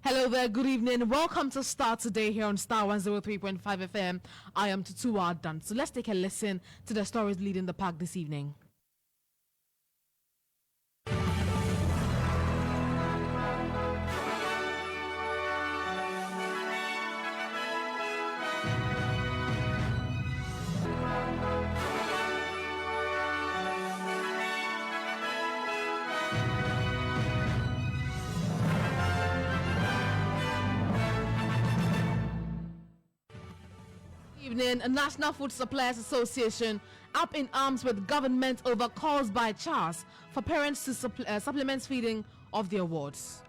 Hello there, good evening. Welcome to Starr today here on Starr 103.5 FM. I am Tutuwaa Danso. Let's take a listen to the stories leading the pack this evening. Evening, a National Food Suppliers Association up in arms with government over calls by CHARS for parents to supplement feeding of their wards.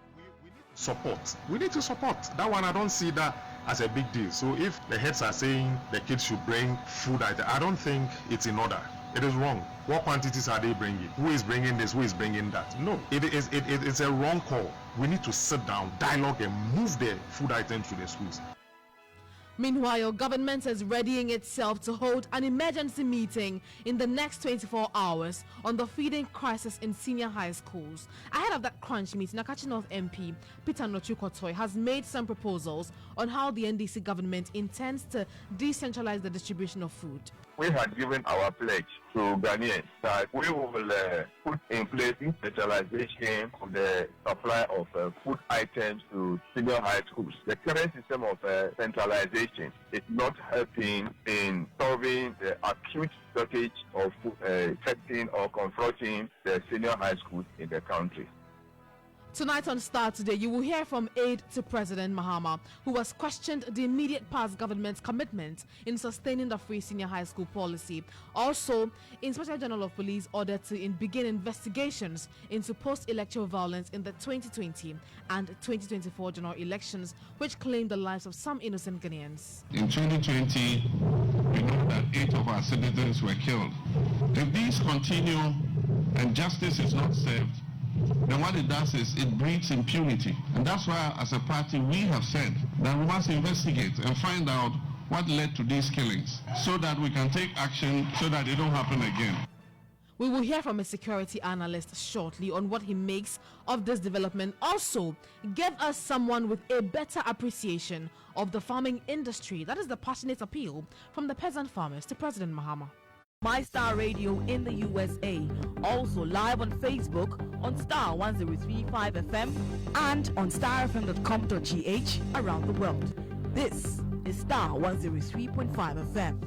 We need to support that one. I don't see that as a big deal. So if the heads are saying the kids should bring food, I don't think it's in order. It is wrong. What quantities are they bringing? Who is bringing this? Who is bringing that? No, it's a wrong call. We need to sit down, dialogue, and move the food items to the schools. Meanwhile, government is readying itself to hold an emergency meeting in the next 24 hours on the feeding crisis in senior high schools. Ahead of that crunch meeting, Akachi North MP Peter Nochukotoi has made some proposals on how the NDC government intends to decentralize the distribution of food. We had given our pledge to Ghanaians that we will put in place decentralization of the supply of food items to senior high schools. The current system of centralization is not helping in solving the acute shortage of food affecting or confronting the senior high schools in the country. Tonight on Starr Today, you will hear from aide to President Mahama, who has questioned the immediate past government's commitment in sustaining the free senior high school policy. Also, Inspector General of Police ordered to begin investigations into post-electoral violence in the 2020 and 2024 general elections, which claimed the lives of some innocent Ghanaians. In 2020, we know that 8 of our citizens were killed. If these continue and justice is not served, then what it does is it breeds impunity. And that's why, as a party, we have said that we must investigate and find out what led to these killings so that we can take action so that they don't happen again. We will hear from a security analyst shortly on what he makes of this development. Also, give us someone with a better appreciation of the farming industry. That is the passionate appeal from the peasant farmers to President Mahama. My Star Radio in the USA, also live on Facebook on Starr 103.5 FM and on starfm.com.gh around the world. This is Starr 103.5 FM.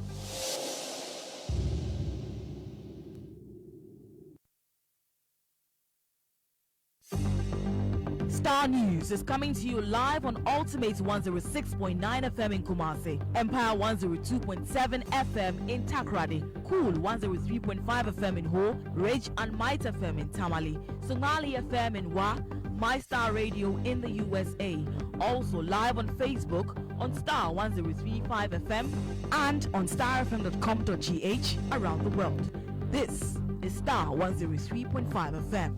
Star News is coming to you live on Ultimate 106.9 FM in Kumasi, Empire 102.7 FM in Takoradi, Cool 103.5 FM in Ho, Rage and Might FM in Tamale, Somali FM in Wa, My Star Radio in the USA, also live on Facebook on Starr 103.5 FM and on starfm.com.gh around the world. This is Starr 103.5 FM.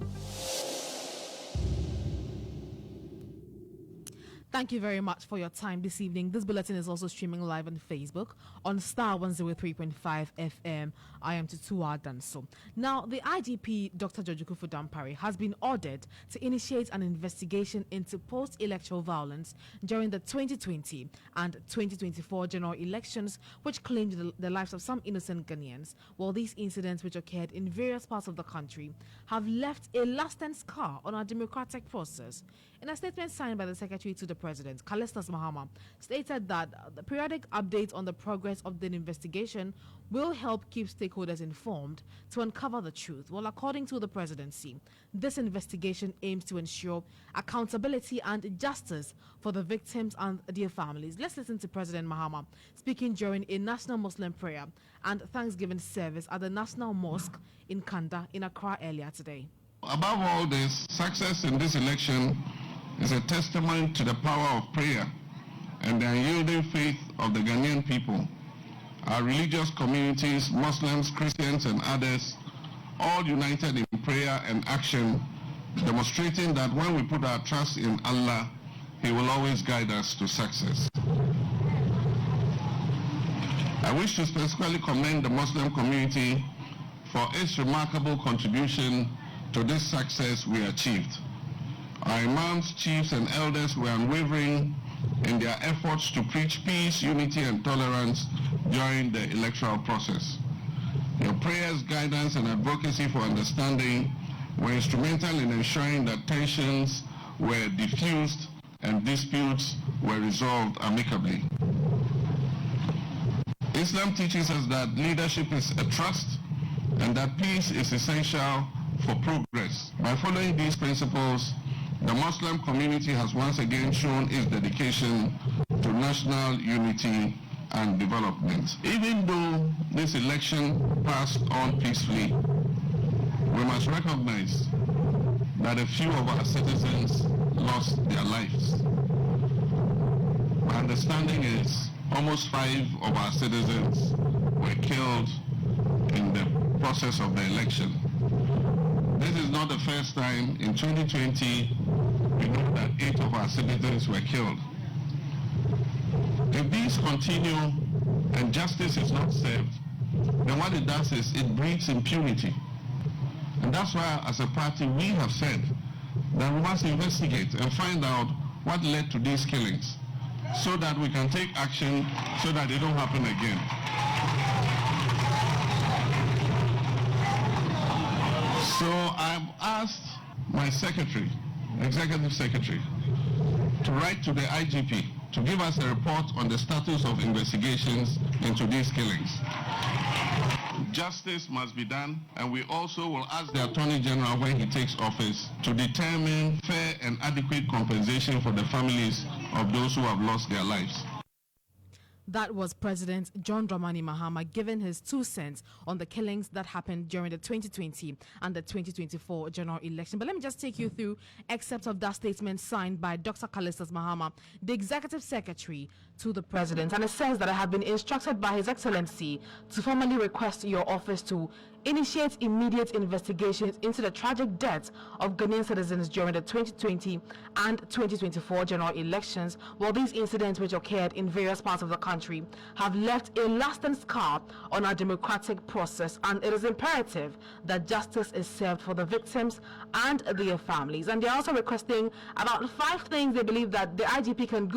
Thank you very much for your time this evening. This bulletin is also streaming live on Facebook on Starr 103.5 FM. I am Tutuwaa Danso. Now, the IGP, Dr. Jojukufu Dampare, has been ordered to initiate an investigation into post-electoral violence during the 2020 and 2024 general elections, which claimed the lives of some innocent Ghanaians. Well, these incidents, which occurred in various parts of the country, have left a lasting scar on our democratic process. In a statement signed by the Secretary to the President, Kalistas Mahama, stated that the periodic updates on the progress of the investigation will help keep stakeholders informed to uncover the truth. Well, according to the presidency, this investigation aims to ensure accountability and justice for the victims and their families. Let's listen to President Mahama speaking during a national Muslim prayer and Thanksgiving service at the National Mosque in Kanda in Accra earlier today. Above all this, success in this election is a testament to the power of prayer and the unyielding faith of the Ghanaian people. Our religious communities, Muslims, Christians, and others, all united in prayer and action, demonstrating that when we put our trust in Allah, He will always guide us to success. I wish to specifically commend the Muslim community for its remarkable contribution to this success we achieved. Our imams, chiefs, and elders were unwavering in their efforts to preach peace, unity, and tolerance during the electoral process. Your prayers, guidance, and advocacy for understanding were instrumental in ensuring that tensions were diffused and disputes were resolved amicably. Islam teaches us that leadership is a trust and that peace is essential for progress. By following these principles, the Muslim community has once again shown its dedication to national unity and development. Even though this election passed on peacefully, we must recognize that a few of our citizens lost their lives. My understanding is almost 5 of our citizens were killed in the process of the election. This is not the first time. In 2020, we know that 8 of our citizens were killed. If these continue and justice is not served, then what it does is it breeds impunity. And that's why, as a party, we have said that we must investigate and find out what led to these killings so that we can take action so that they don't happen again. So I've asked my secretary, executive secretary, to write to the IGP to give us a report on the status of investigations into these killings. Justice must be done, and we also will ask the Attorney General when he takes office to determine fair and adequate compensation for the families of those who have lost their lives. That was President John Dramani Mahama giving his 2 cents on the killings that happened during the 2020 and the 2024 general election. But let me just take you through excerpts of that statement signed by Dr. Callistus Mahama, the Executive Secretary to the President. And it says that I have been instructed by His Excellency to formally request your office to initiate immediate investigations into the tragic deaths of Ghanaian citizens during the 2020 and 2024 general elections. Well, these incidents, which occurred in various parts of the country, have left a lasting scar on our democratic process, and it is imperative that justice is served for the victims and their families. And they're also requesting about 5 things they believe that the IGP can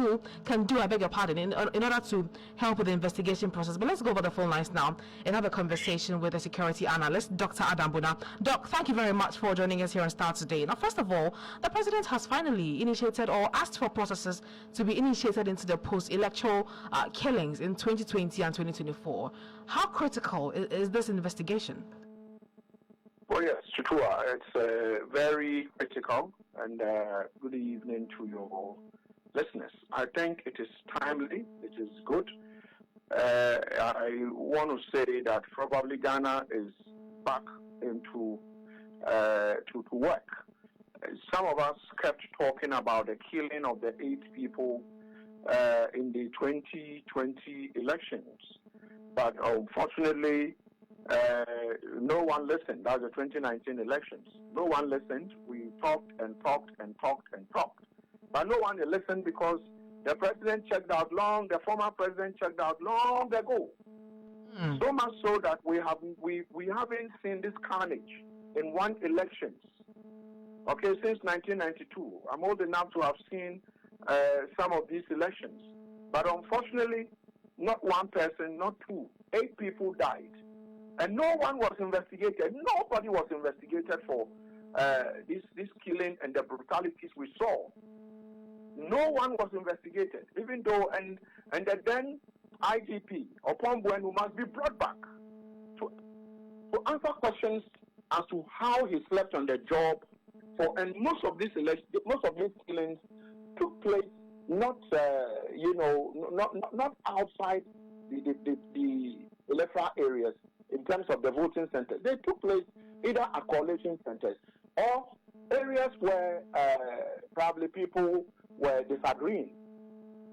do, I beg your pardon, in order to help with the investigation process. But let's go over the phone lines now and have a conversation with the security analyst, Dr. Adam Buna. Doc, thank you very much for joining us here on Starr today. Now, first of all, the president has finally initiated or asked for processes to be initiated into the post-electoral killings in 2020 and 2024. How critical is this investigation? Well, yes, Tutuwaa, it's very critical, and good evening to your listeners. I think it is timely, it is good. I want to say that probably Ghana is back into to work. Some of us kept talking about the killing of the 8 people in the 2020 elections, but unfortunately, no one listened. That was the 2019 elections. No one listened. We talked and talked and talked and talked, but no one listened because the president checked out the former president checked out long ago. So much so that we haven't seen this carnage in one elections. Okay, since 1992. I'm old enough to have seen some of these elections. But unfortunately, not one person, not 2, 8 people died. And no one was investigated. Nobody was investigated for this killing and the brutalities we saw. No one was investigated, even though, and the then IGP, upon when who must be brought back to answer questions as to how he slept on the job. And most of these killings took place not outside the electoral areas in terms of the voting centers. They took place either at collation centers or areas where probably people were disagreeing.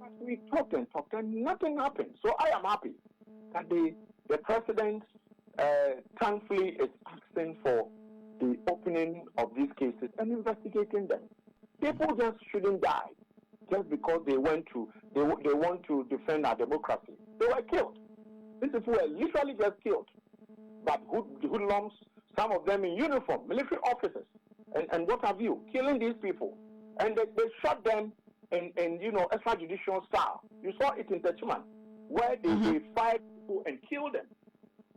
But we talked and nothing happened. So I am happy that the president thankfully is asking for the opening of these cases and investigating them. People just shouldn't die just because they want to defend our democracy. They were killed. These people were literally just killed. But hoodlums, some of them in uniform, military officers, and what have you, killing these people. and they shot them in extrajudicial style. You saw it in Tutuwaa, where they fired people and killed them.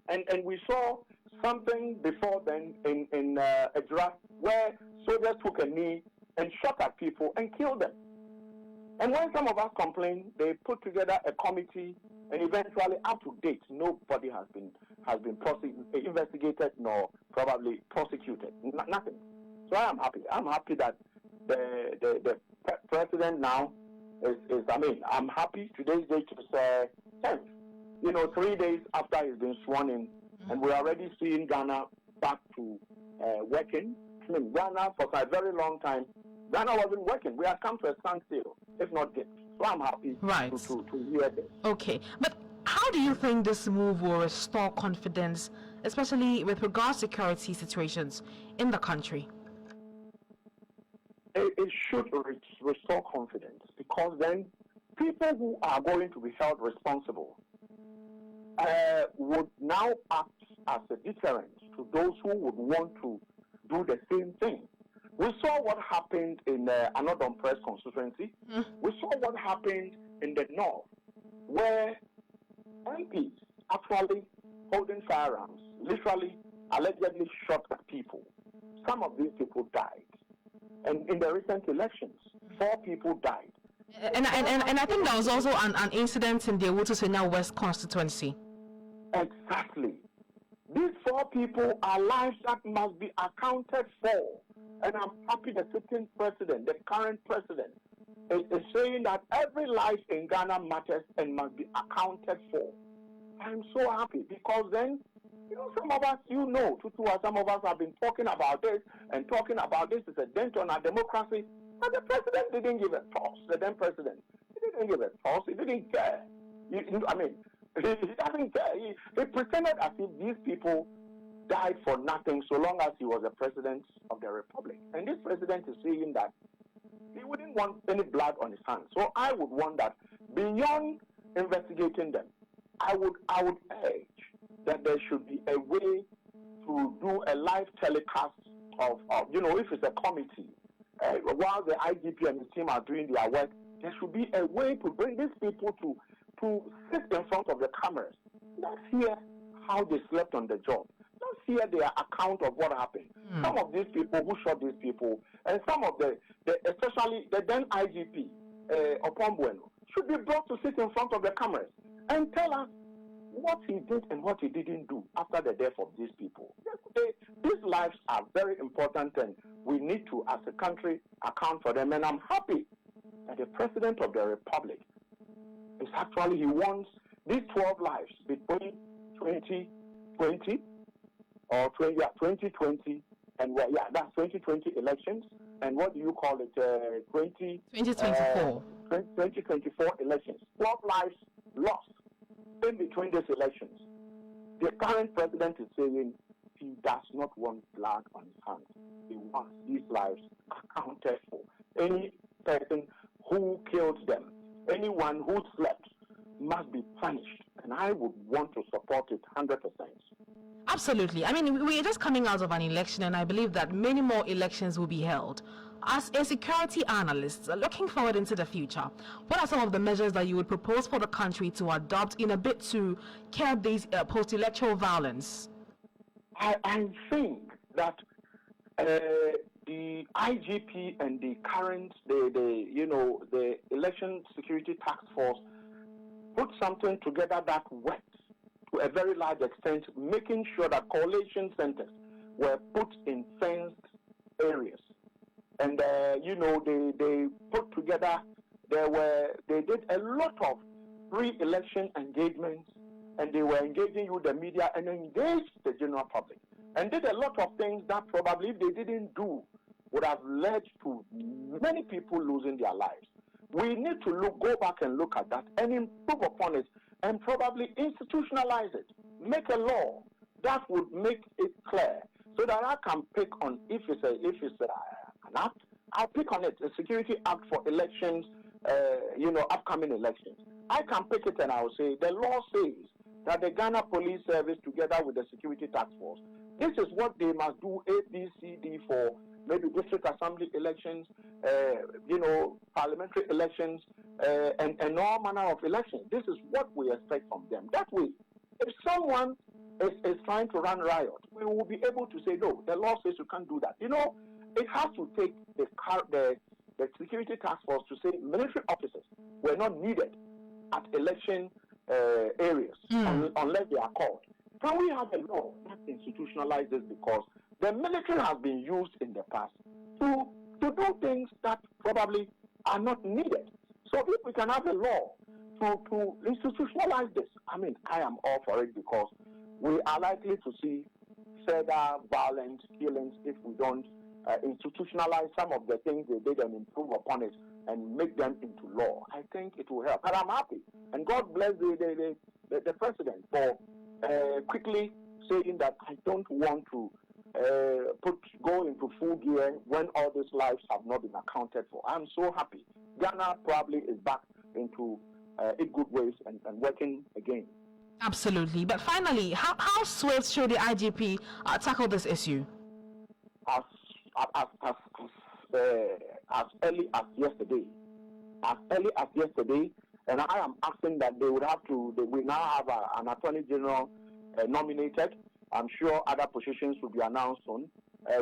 And we saw something before then in Ejura, where soldiers took a knee and shot at people and killed them. And when some of us complained, they put together a committee, and eventually, up to date, nobody has been investigated nor probably prosecuted. Nothing. So I am happy. I'm happy that the president now is. I'm happy. Today's date is 10th. 3 days after he's been sworn in, and we're already seeing Ghana back to working. Ghana for a very long time, Ghana wasn't working. We had come to a standstill, if not dead. So I'm happy to hear this. Okay, but how do you think this move will restore confidence, especially with regards to security situations in the country? It should restore confidence, because then people who are going to be held responsible would now act as a deterrent to those who would want to do the same thing. We saw what happened in Anodon Press constituency. We saw what happened in the north, where MPs actually holding firearms, literally, allegedly shot at people. Some of these people died. And in the recent elections, 4 people died. And I think there was also an incident in the Owutu-Senya West constituency. Exactly. These 4 people are lives that must be accounted for. And I'm happy the sitting president, the current president, is saying that every life in Ghana matters and must be accounted for. I'm so happy, because then, some of us, Tutuwaa, some of us have been talking about this and talking about this as a dent on our democracy, but the president didn't give a toss. The then president, he didn't give a toss. He didn't care. He doesn't care. He pretended as if these people died for nothing so long as he was the president of the republic. And this president is saying that he wouldn't want any blood on his hands. So I would want that beyond investigating them, I would urge that there should be a way to do a live telecast of if it's a committee, while the IGP and the team are doing their work, there should be a way to bring these people to sit in front of the cameras. Let's hear how they slept on the job. Let's hear their account of what happened. Some of these people who shot these people, and some of especially the then IGP, Opombueno, should be brought to sit in front of the cameras and tell us what he did and what he didn't do after the death of these people. These lives are very important, and we need to, as a country, account for them. And I'm happy that the President of the Republic is actually, he wants these 12 lives between 2020 or 2020 and that's 2020 elections, and what do you call it? 2024. 2024 elections. 12 lives lost in between these elections. The current president is saying he does not want blood on his hands. He wants these lives accounted for. Any person who killed them, anyone who slept, must be punished. And I would want to support it 100%. Absolutely. I mean, we're just coming out of an election, and I believe that many more elections will be held. As a security analyst, looking forward into the future, what are some of the measures that you would propose for the country to adopt in a bid to curb these post-electoral violence? I think that the IGP and the current, the election security task force put something together that worked to a very large extent, making sure that collation centers were put in fenced areas. And, they put together, they did a lot of pre-election engagements, and they were engaging with the media and engaged the general public, and did a lot of things that probably, if they didn't do, would have led to many people losing their lives. We need to go back and look at that and improve upon it, and probably institutionalize it. Make a law that would make it clear, so that I can pick on if it's an act. I'll pick on it, a security act for elections, upcoming elections. I can pick it and I'll say the law says that the Ghana Police Service, together with the Security Task Force, this is what they must do, A, B, C, D, for maybe district assembly elections, parliamentary elections, and all manner of elections. This is what we expect from them. That way, if someone is trying to run riot, we will be able to say, no, the law says you can't do that. It has to take the security task force to say military officers were not needed at election areas unless they are called. Can we have a law that institutionalizes this? Because the military has been used in the past to do things that probably are not needed. So if we can have a law to institutionalize this, I am all for it, because we are likely to see further violent killings if we don't institutionalize some of the things they did and improve upon it and make them into law. I think it will help. And I'm happy. And God bless the president for quickly saying that I don't want to go into full gear when all these lives have not been accounted for. I'm so happy. Ghana probably is back into in good ways and working again. Absolutely. But finally, how swift should the IGP tackle this issue? As early as yesterday. As early as yesterday, and I am asking that they would have to. We now have an Attorney General nominated. I'm sure other positions will be announced soon.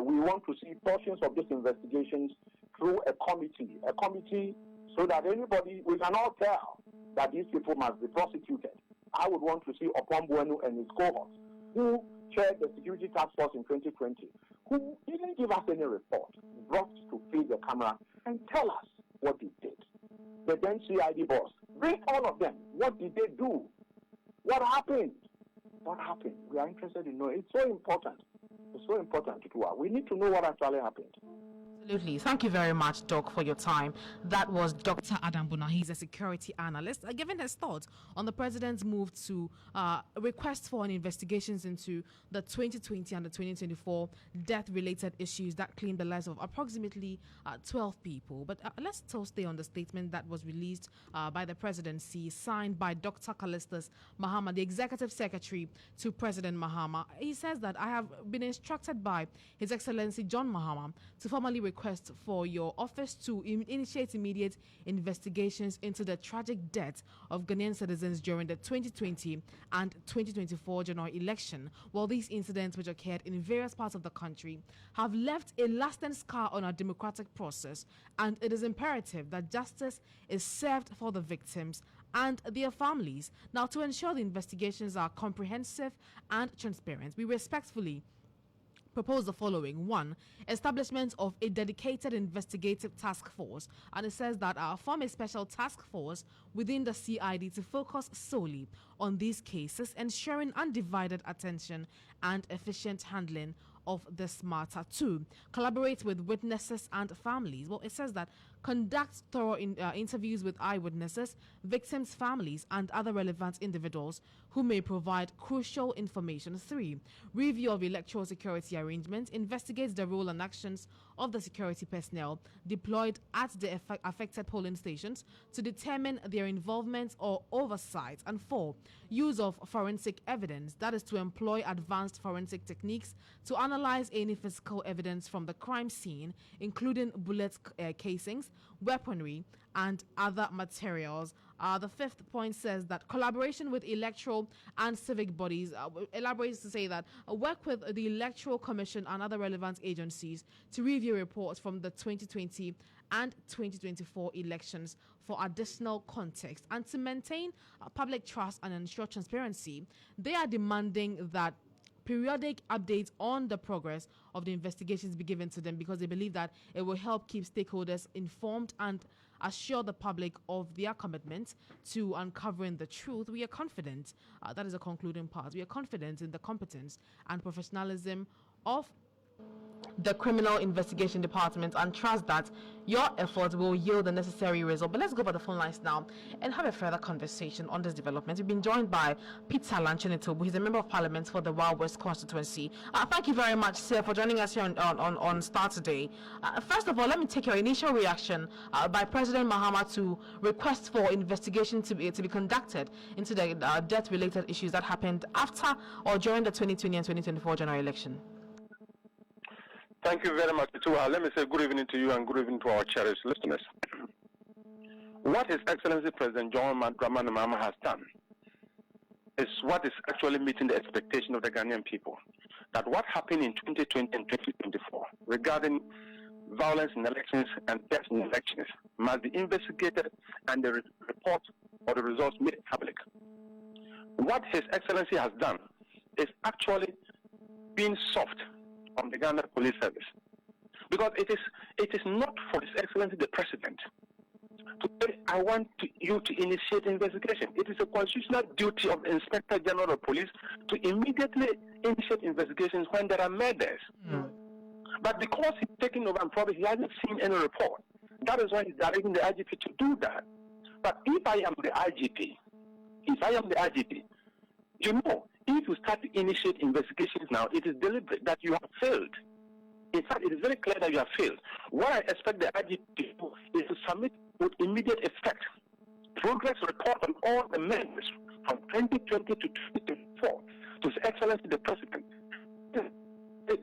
We want to see portions of these investigations through a committee, so that we can all tell that these people must be prosecuted. I would want to see Opombuenu and his cohorts, who chaired the Security Task Force in 2020, who didn't give us any report, brought to face the camera and tell us what they did. The then CID boss, bring all of them. What did they do? What happened? What happened? We are interested in knowing. It's so important. It's so important, Tutuwaa. We need to know what actually happened. Absolutely. Thank you very much, Doc, for your time. That was Dr. Adam Buna. He's a security analyst, giving his thoughts on the president's move to request for an investigations into the 2020 and the 2024 death-related issues that claimed the lives of approximately 12 people. But let's still stay on the statement that was released by the presidency, signed by Dr. Callistus Mahama, the executive secretary to President Mahama. He says that I have been instructed by His Excellency John Mahama to formally request for your office to initiate immediate investigations into the tragic death of Ghanaian citizens during the 2020 and 2024 general election. While these incidents, which occurred in various parts of the country, have left a lasting scar on our democratic process, and it is imperative that justice is served for the victims and their families. Now, to ensure the investigations are comprehensive and transparent, we respectfully propose the following. 1, establishment of a dedicated investigative task force, and it says that form a special task force within the CID to focus solely on these cases, ensuring undivided attention and efficient handling of this matter. 2, collaborate with witnesses and families. Well, it says that conduct thorough interviews with eyewitnesses, victims' families, and other relevant individuals who may provide crucial information. 3, review of electoral security arrangements, investigates the role and actions of the security personnel deployed at the affected polling stations to determine their involvement or oversight. And 4, use of forensic evidence, that is to employ advanced forensic techniques to analyze any physical evidence from the crime scene, including bullet casings, weaponry, and other materials. The 5th point says that collaboration with electoral and civic bodies, elaborates to say that work with the Electoral Commission and other relevant agencies to review reports from the 2020 and 2024 elections for additional context and to maintain public trust and ensure transparency. They are demanding that periodic updates on the progress of the investigations be given to them, because they believe that it will help keep stakeholders informed and assure the public of their commitment to uncovering the truth. We are confident, that is a concluding part, we are confident in the competence and professionalism of the Criminal Investigation Department and trust that your efforts will yield the necessary result. But let's go by the phone lines now and have a further conversation on this development. We've been joined by Peter Lanchenitobu. He's a member of Parliament for the Wild West constituency. Thank you very much, sir, for joining us here on Starr today. First of all, let me take your initial reaction by President Mahama to request for investigation to be conducted into the death-related issues that happened after or during the 2020 and 2024 general election. Thank you very much, Tutuwaa. Let me say good evening to you and good evening to our cherished listeners. What His Excellency President John Dramani Mahama has done is what is actually meeting the expectation of the Ghanaian people. That what happened in 2020 and 2024 regarding violence in elections and theft in elections must be investigated and the report or the results made public. What His Excellency has done is actually being soft on the Ghana Police Service, because it is not for His Excellency the President to say, I want you to initiate investigation. It is a constitutional duty of the Inspector General of Police to immediately initiate investigations when there are murders. But because he's taking over and probably he hasn't seen any report, that is why he's directing the IGP to do that. But if I am the IGP, you know, if you start to initiate investigations now, it is deliberate that you have failed. In fact, it is very clear that you have failed. What I expect the IGP to do is to submit with immediate effect progress report on all the members from 2020 to 2024 to His Excellency the President.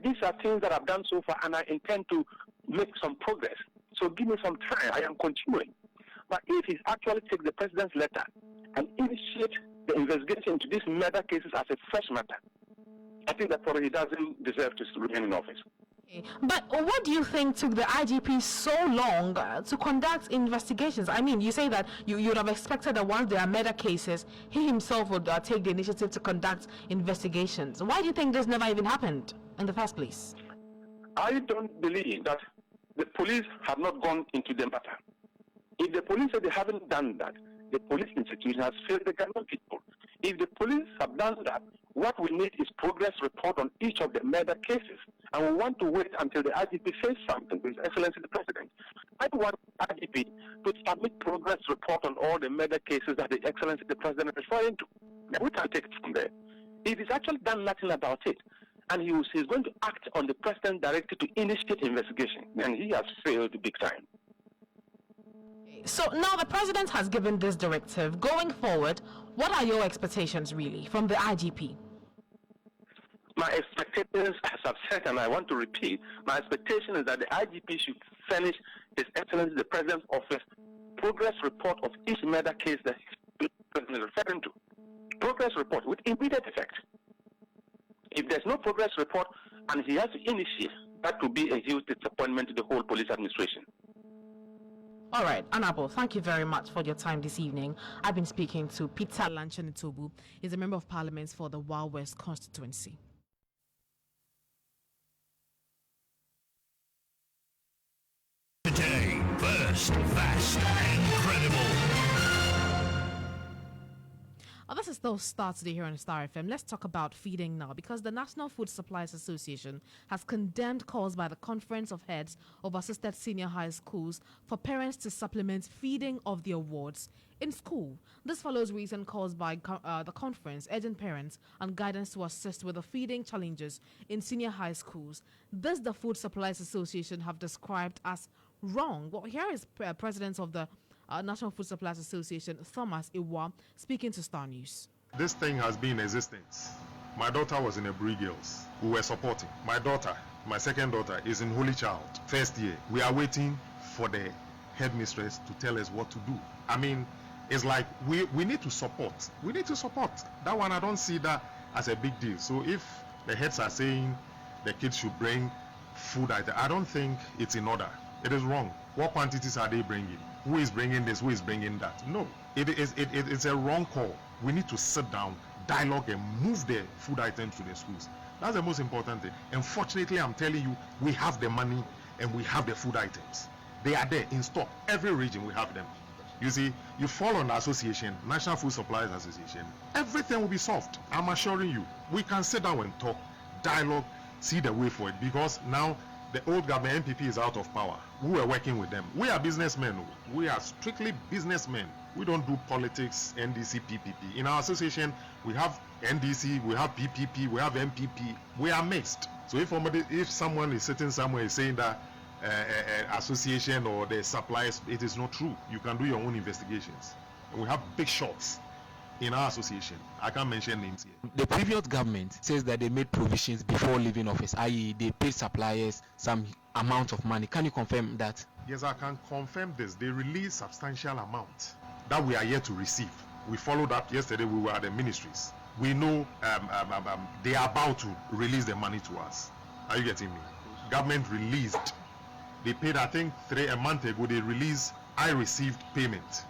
These are things that I've done so far, and I intend to make some progress. So give me some time. I am continuing. But if he actually takes the President's letter and initiate the investigation into these murder cases as a fresh matter, I think that probably he doesn't deserve to remain in office. But what do you think took the IGP so long to conduct investigations? I mean, you say that you would have expected that once there are murder cases, he himself would take the initiative to conduct investigations. Why do you think this never even happened in the first place? I don't believe that the police have not gone into the matter. If the police say they haven't done that, the police institution has failed the Ghanaian people. If the police have done that, what we need is progress report on each of the murder cases. And we want to wait until the IGP says something to His Excellency the President. I want IGP to submit progress report on all the murder cases that His Excellency the President is referring to. Then we can take it from there. If he's actually done nothing about it, and he's going to act on the President's directive to initiate investigation, then he has failed big time. So now the President has given this directive. Going forward, what are your expectations really from the IGP? My expectations, as I've said, and I want to repeat, my expectation is that the IGP should furnish His Excellency the President's office progress report of each murder case that the President is referring to. Progress report with immediate effect. If there's no progress report and he has to initiate, that will be a huge disappointment to the whole police administration. All right, Honorable, thank you very much for your time this evening. I've been speaking to Peter Lanchanitobu. He's a member of Parliament for the Wild West constituency. Today, first, fast, and credible. This is still Starr today here on Starr FM. Let's talk about feeding now, because the National Food Suppliers Association has condemned calls by the Conference of Heads of Assisted Senior High Schools for parents to supplement feeding of the awards in school. This follows recent calls by the conference urging parents and guidance to assist with the feeding challenges in senior high schools. This the Food Suppliers Association have described as wrong. Well, here is President of the National Food Suppliers Association, Thomas Iwa, speaking to Star News. This thing has been in existence. My daughter was in a Bree Girls. We were supporting. My daughter, my second daughter, is in Holy Child, first year. We are waiting for the headmistress to tell us what to do. I mean, it's like we need to support. We need to support. That one, I don't see that as a big deal. So if the heads are saying the kids should bring food, I don't think it's in order. It is wrong. What quantities are they bringing? Who is bringing this? Who is bringing that? No, it's a wrong call. We need to sit down, dialogue, and move the food items to the schools. That's the most important thing. Unfortunately, I'm telling you, we have the money and we have the food items. They are there in stock. Every region we have them. You see, you fall on the association, National Food Suppliers Association, everything will be solved. I'm assuring you, we can sit down and talk, dialogue, see the way for it, because now the old government NPP is out of power. We were working with them. We are businessmen. We are strictly businessmen. We don't do politics, NDC, PPP. In our association, we have NDC, we have PPP, we have MPP. We are mixed. So if someone is sitting somewhere saying that association or the suppliers, it is not true. You can do your own investigations. And we have big shots in our association. I can't mention names here. The previous government says that they made provisions before leaving office, i.e. they paid suppliers some amount of money. Can you confirm that? Yes, I can confirm this. They released substantial amount that we are yet to receive. We followed up yesterday. We were at the ministries. We know they are about to release the money to us. Are you getting me? Government released. They paid, I think, a month ago. They released. I received payment,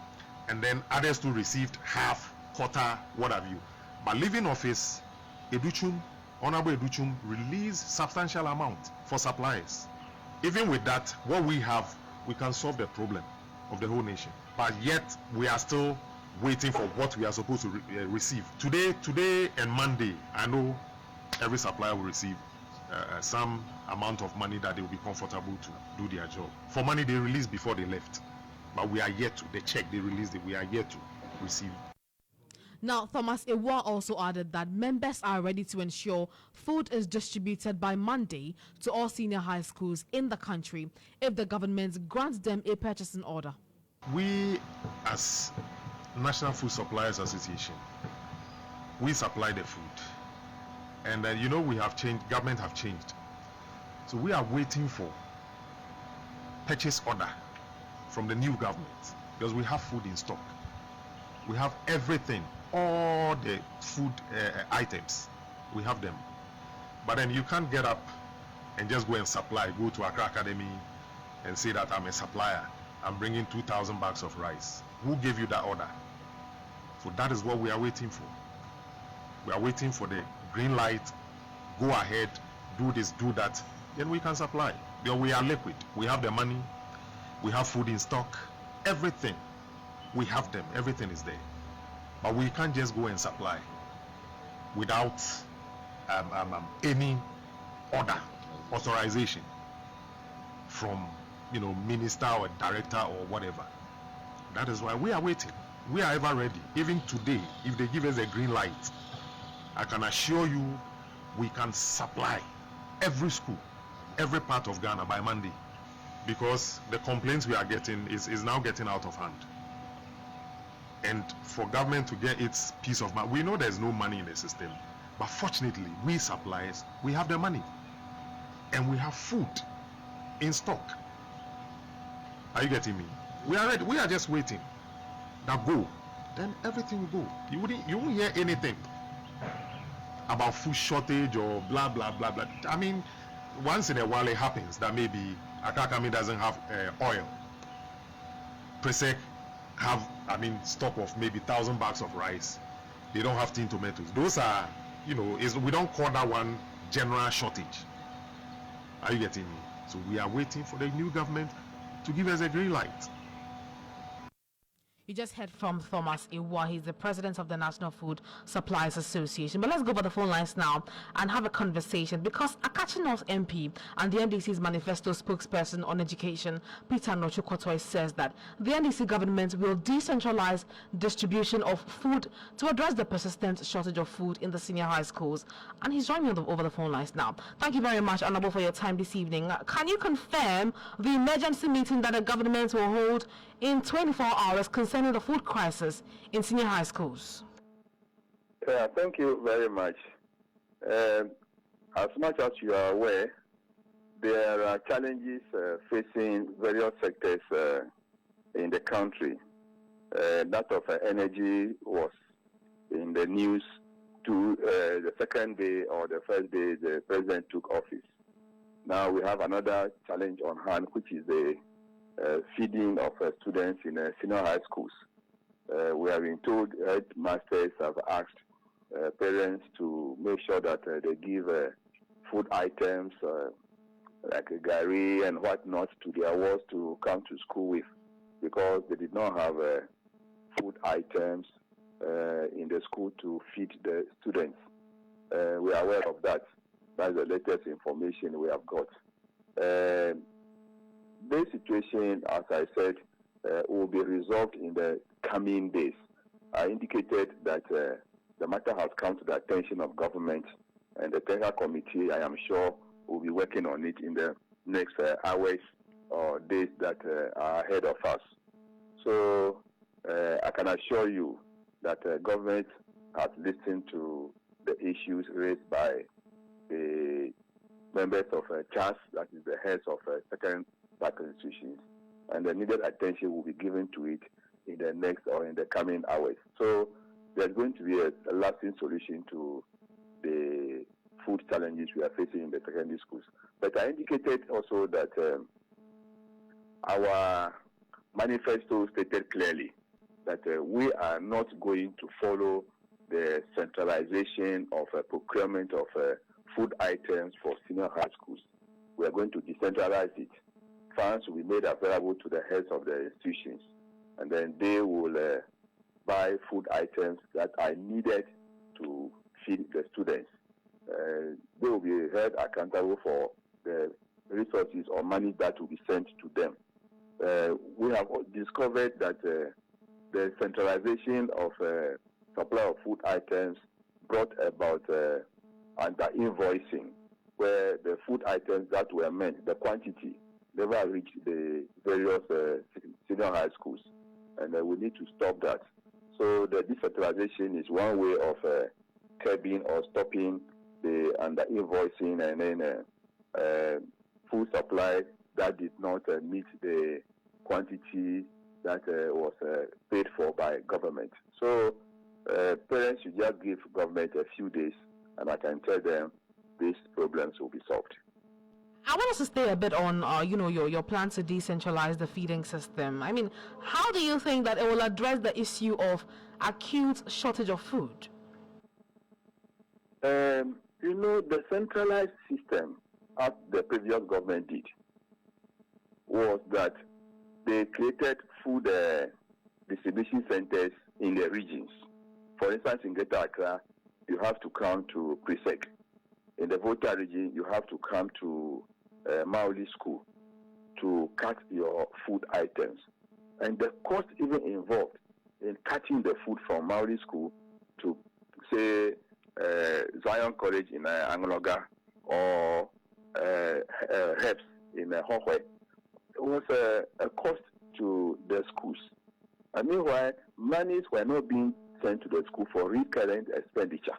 and then others too received half, quarter, what have you. But leaving office, Honorable Educhum released substantial amount for suppliers. Even with that, what we have, we can solve the problem of the whole nation. But yet, we are still waiting for what we are supposed to receive. Today and Monday, I know every supplier will receive some amount of money that they will be comfortable to do their job. For money they released before they left. But we are yet to, the check they released, we are yet to receive. Now, Thomas Ewa also added that members are ready to ensure food is distributed by Monday to all senior high schools in the country if the government grants them a purchasing order. We, as National Food Suppliers Association, we supply the food. And we have changed, government have changed. So we are waiting for purchase order from the new government because we have food in stock. We have everything, all the food items, we have them. But then you can't get up and just go and supply, go to Accra Academy and say that I'm a supplier. I'm bringing 2,000 bags of rice. Who gave you that order? So that is what we are waiting for. We are waiting for the green light, go ahead, do this, do that, then we can supply. Because we are liquid, we have the money, we have food in stock, everything, we have them, everything is there. But we can't just go and supply without any order, authorization from minister or director or whatever. That is why we are waiting. We are ever ready. Even today, if they give us a green light, I can assure you we can supply every school, every part of Ghana by Monday, because the complaints we are getting is now getting out of hand. And for government to get its peace of mind, we know there's no money in the system, but fortunately, we suppliers, we have the money and we have food in stock. Are you getting me? We are ready. We are just waiting. Now go, then everything will go. You won't hear anything about food shortage or blah blah blah blah. I mean, once in a while it happens that maybe Akakami doesn't have oil. Presec have stock of maybe 1,000 bags of rice. They don't have tin tomatoes. Those are we don't call that one general shortage. Are you getting me? So we are waiting for the new government to give us a green light. You just heard from Thomas Ewa. He's the president of the National Food Suppliers Association. But let's go over the phone lines now and have a conversation, because Akachi North MP and the NDC's manifesto spokesperson on education, Peter Nochukotoi, says that the NDC government will decentralize distribution of food to address the persistent shortage of food in the senior high schools. And he's joining me over the phone lines now. Thank you very much, Honorable, for your time this evening. Can you confirm the emergency meeting that the government will hold in 24 hours concerning the food crisis in senior high schools? Yeah, thank you very much. As much as you are aware, there are challenges facing various sectors in the country. That of energy was in the news to the second day or the first day the president took office. Now we have another challenge on hand, which is the feeding of students in senior high schools. We have been told headmasters have asked parents to make sure that they give food items like gari and whatnot to their wards to come to school with, because they did not have food items in the school to feed the students. We are aware of that. That's the latest information we have got. This situation, as I said, will be resolved in the coming days. I indicated that the matter has come to the attention of government, and the technical committee, I am sure, will be working on it in the next hours or days that are ahead of us. So I can assure you that government has listened to the issues raised by the members of CHAS, that is the heads of second tackle institutions, and the needed attention will be given to it in the next or in the coming hours. So there's going to be a lasting solution to the food challenges we are facing in the secondary schools. But I indicated also that our manifesto stated clearly that we are not going to follow the centralization of procurement of food items for senior high schools. We are going to decentralize it. Funds will be made available to the heads of the institutions, and then they will buy food items that are needed to feed the students. They will be held accountable for the resources or money that will be sent to them. We have discovered that the centralization of supply of food items brought about under invoicing, where the food items that were meant, the quantity, never reached the various senior high schools, and we need to stop that. So the decentralization is one way of curbing or stopping the under invoicing and then food supply that did not meet the quantity that was paid for by government. So parents should just give government a few days, and I can tell them these problems will be solved. I want us to stay a bit on, your plan to decentralize the feeding system. I mean, how do you think that it will address the issue of acute shortage of food? The centralized system, as the previous government did, was that they created food distribution centers in the regions. For instance, in Greater Accra, you have to come to Presec. In the Volta region, you have to come to Maoli School to cut your food items. And the cost even involved in cutting the food from Maoli School to, say, Zion College in Angologa or HEPS in Hohwe, it was a cost to the schools. And meanwhile, monies were not being sent to the school for recurrent expenditure.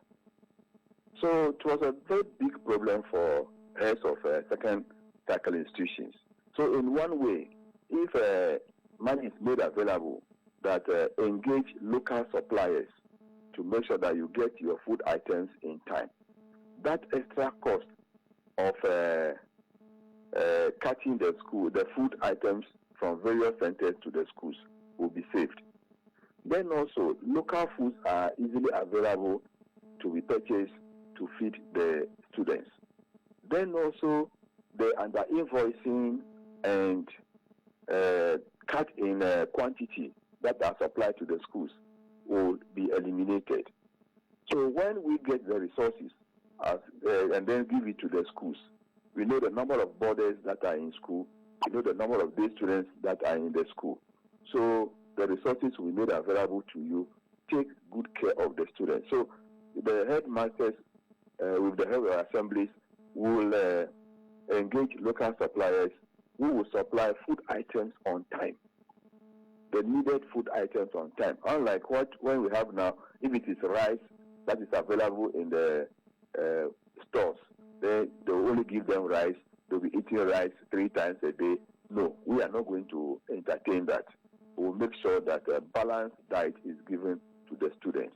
So it was a very big problem for heads of second tackle institutions. So in one way, if money is made available, that engage local suppliers to make sure that you get your food items in time, that extra cost of cutting the food items from various centers to the schools will be saved. Then also, local foods are easily available to be purchased to feed the students. Then also, the under invoicing and cut in quantity that are supplied to the schools will be eliminated. So when we get the resources and then give it to the schools, we know the number of boarders that are in school, we know the number of day students that are in the school. So the resources will be made available to you. Take good care of the students. So the headmasters with the head of assemblies will engage local suppliers who will supply food items on time, the needed food items on time. Unlike when we have now, if it is rice that is available in the stores, they will only give them rice. They'll be eating rice 3 times a day. No, we are not going to entertain that. We will make sure that a balanced diet is given to the students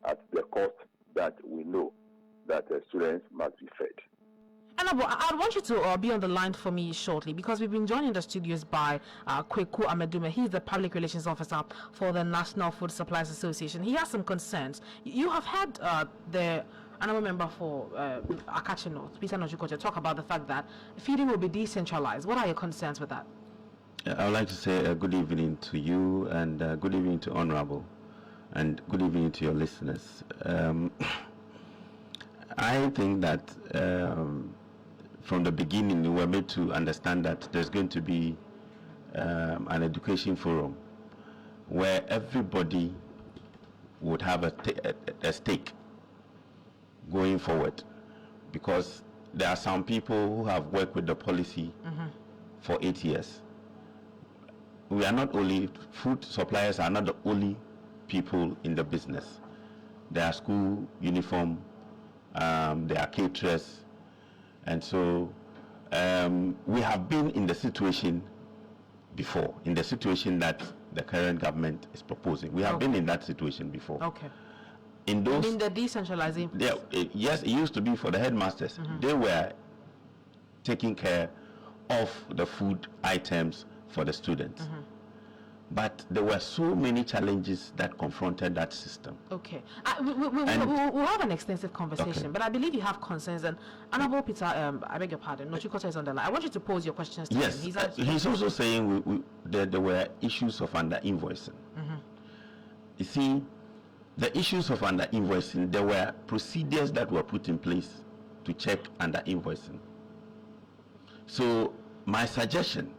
at the cost that we know that the students must be fed. Anabo, I want you to be on the line for me shortly, because we've been joined in the studios by Kweku Amedume. He's the Public Relations Officer for the National Food Suppliers Association. He has some concerns. You have had the honorable member for Akachi North, Peter Nojukoche, talk about the fact that feeding will be decentralized. What are your concerns with that? I would like to say good evening to you, and good evening to Honorable, and good evening to your listeners. I think that from the beginning we were made to understand that there's going to be an education forum where everybody would have a stake going forward, because there are some people who have worked with the policy for 8 years. We are not only, food suppliers are not the only people in the business. There are school uniform, there are caterers, and so we have been in the situation before, in the situation that the current government is proposing. We have been in that situation before. Okay. In those, the decentralizing. Yes, it used to be for the headmasters. They were taking care of the food items for the students. But there were so many challenges that confronted that system. Okay. We'll have an extensive conversation, but I believe you have concerns. And Honorable Peter, I beg your pardon, Nochikota is on the line. I want you to pose your questions to yes, him. He's also saying there were issues of under-invoicing. You see, the issues of under-invoicing, there were procedures that were put in place to check under-invoicing. So my suggestion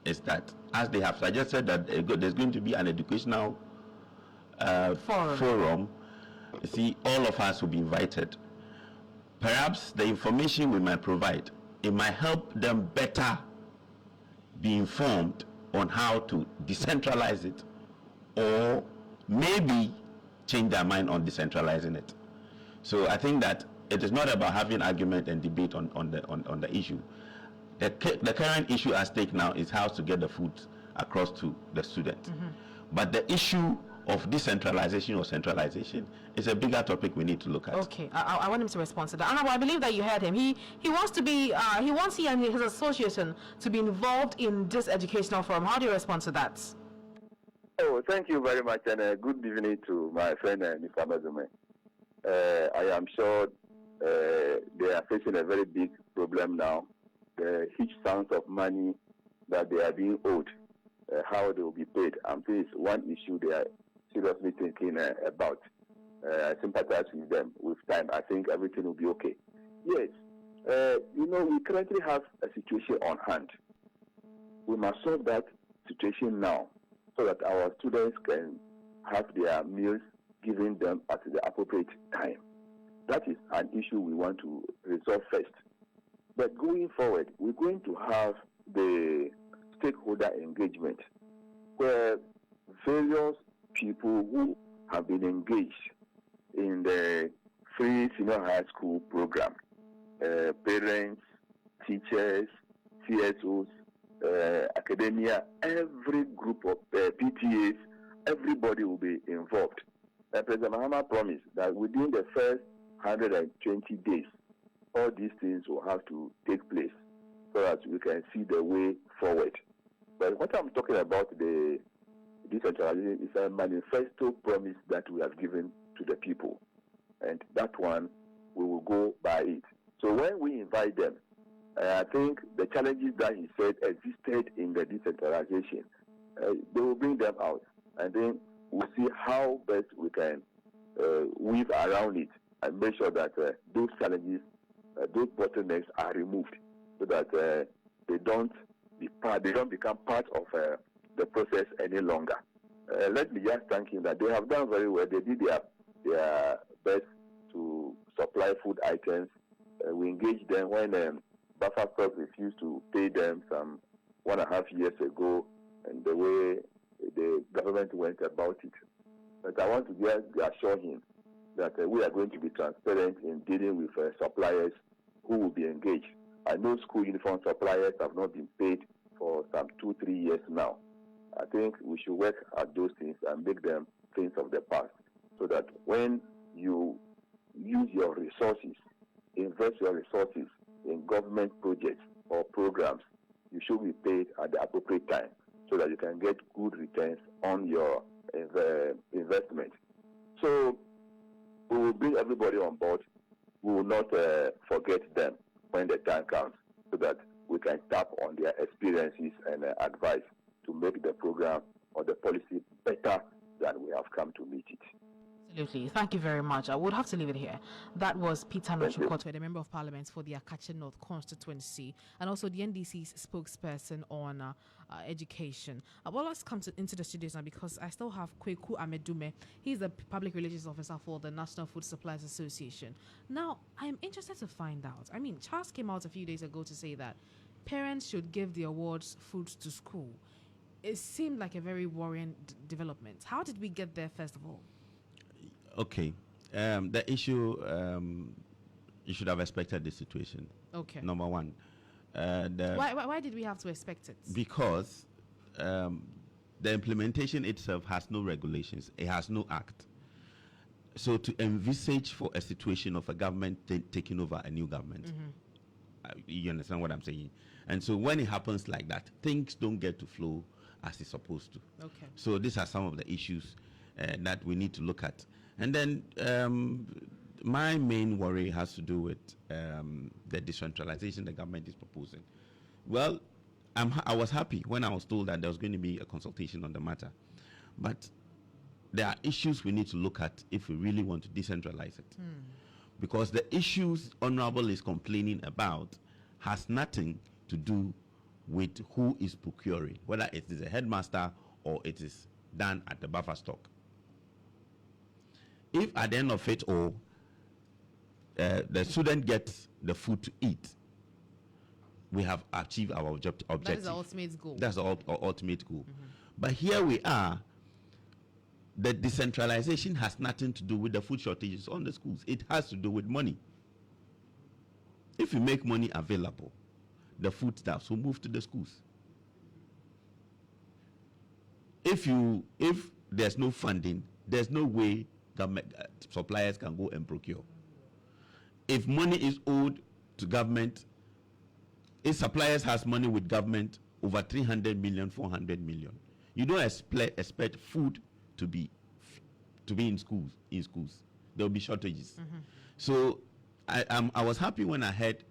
is that, as they have suggested that there's going to be an educational forum, you see, all of us will be invited. Perhaps the information we might provide, it might help them better be informed on how to decentralize it, or maybe change their mind on decentralizing it. So I think that it is not about having argument and debate on the issue. The current issue at stake now is how to get the food across to the students. But the issue of decentralization or centralization is a bigger topic we need to look at. Okay, I want him to respond to that. Honorable, I believe that you heard him. He wants to be, he wants he and his association to be involved in this educational forum. How do you respond to that? Oh, thank you very much, and good evening to my friend Mr. Mazume. I am sure they are facing a very big problem now. The huge sums of money that they are being owed, how they will be paid. This is one issue they are seriously thinking about. I sympathize with them. With time, I think everything will be okay. Yes, we currently have a situation on hand. We must solve that situation now, so that our students can have their meals given them at the appropriate time. That is an issue we want to resolve first. But going forward, we're going to have the stakeholder engagement, where various people who have been engaged in the free senior high school program, parents, teachers, CSOs, academia, every group of PTAs, everybody will be involved. President Mahama promised that within the first 120 days, all these things will have to take place so that we can see the way forward. But what I'm talking about, the decentralization, is a manifesto promise that we have given to the people. And that one, we will go by it. So when we invite them, I think the challenges that he said existed in the decentralization, they will bring them out. And then we'll see how best we can weave around it and make sure that those challenges, those bottlenecks are removed, so that they don't become part of the process any longer. Let me just thank him that they have done very well. They did their best to supply food items. We engaged them when Buffer Stocks refused to pay them some 1.5 years ago, and the way the government went about it. But I want to just assure him that we are going to be transparent in dealing with suppliers who will be engaged. I know school uniform suppliers have not been paid for some 2-3 years now. I think we should work at those things and make them things of the past, so that when you use your resources, invest your resources in government projects or programs, you should be paid at the appropriate time, so that you can get good returns on your investment. So we will bring everybody on board. We will not forget them when the time comes, so that we can tap on their experiences and advice to make the program or the policy better than we have come to meet it. Absolutely. Thank you very much. I would have to leave it here. That was Peter Nochukotwe, the Member of Parliament for the Akache North constituency, and also the NDC's spokesperson on education. Well, let's come into the studios now, because I still have Kweku Amedume. He's the Public Relations Officer for the National Food Suppliers Association. Now, I'm interested to find out. I mean, Charles came out a few days ago to say that parents should give the awards food to school. it seemed like a very worrying development. How did we get there, first of all? Okay. The issue, you should have expected this situation. Okay. Number one. Why did we have to expect it? Because the implementation itself has no regulations. It has no act. So to envisage for a situation of a government taking over a new government, you understand what I'm saying? And so when it happens like that, things don't get to flow as it's supposed to. Okay. So these are some of the issues that we need to look at. And then my main worry has to do with the decentralization the government is proposing. Well, I was happy when I was told that there was going to be a consultation on the matter. But there are issues we need to look at if we really want to decentralize it. Because the issues Honorable is complaining about has nothing to do with who is procuring, whether it is a headmaster or it is done at the buffer stock. If at the end of it all, the student gets the food to eat, we have achieved our objective. That is the ultimate goal. That's our ultimate goal. But here we are. The decentralization has nothing to do with the food shortages on the schools. It has to do with money. If you make money available, the food staffs will move to the schools. If there's no funding, there's no way government suppliers can go and procure. If money is owed to government, if suppliers has money with government over 300 million, 400 million, you don't expect food to be in schools. There will be shortages. So I was happy when I heard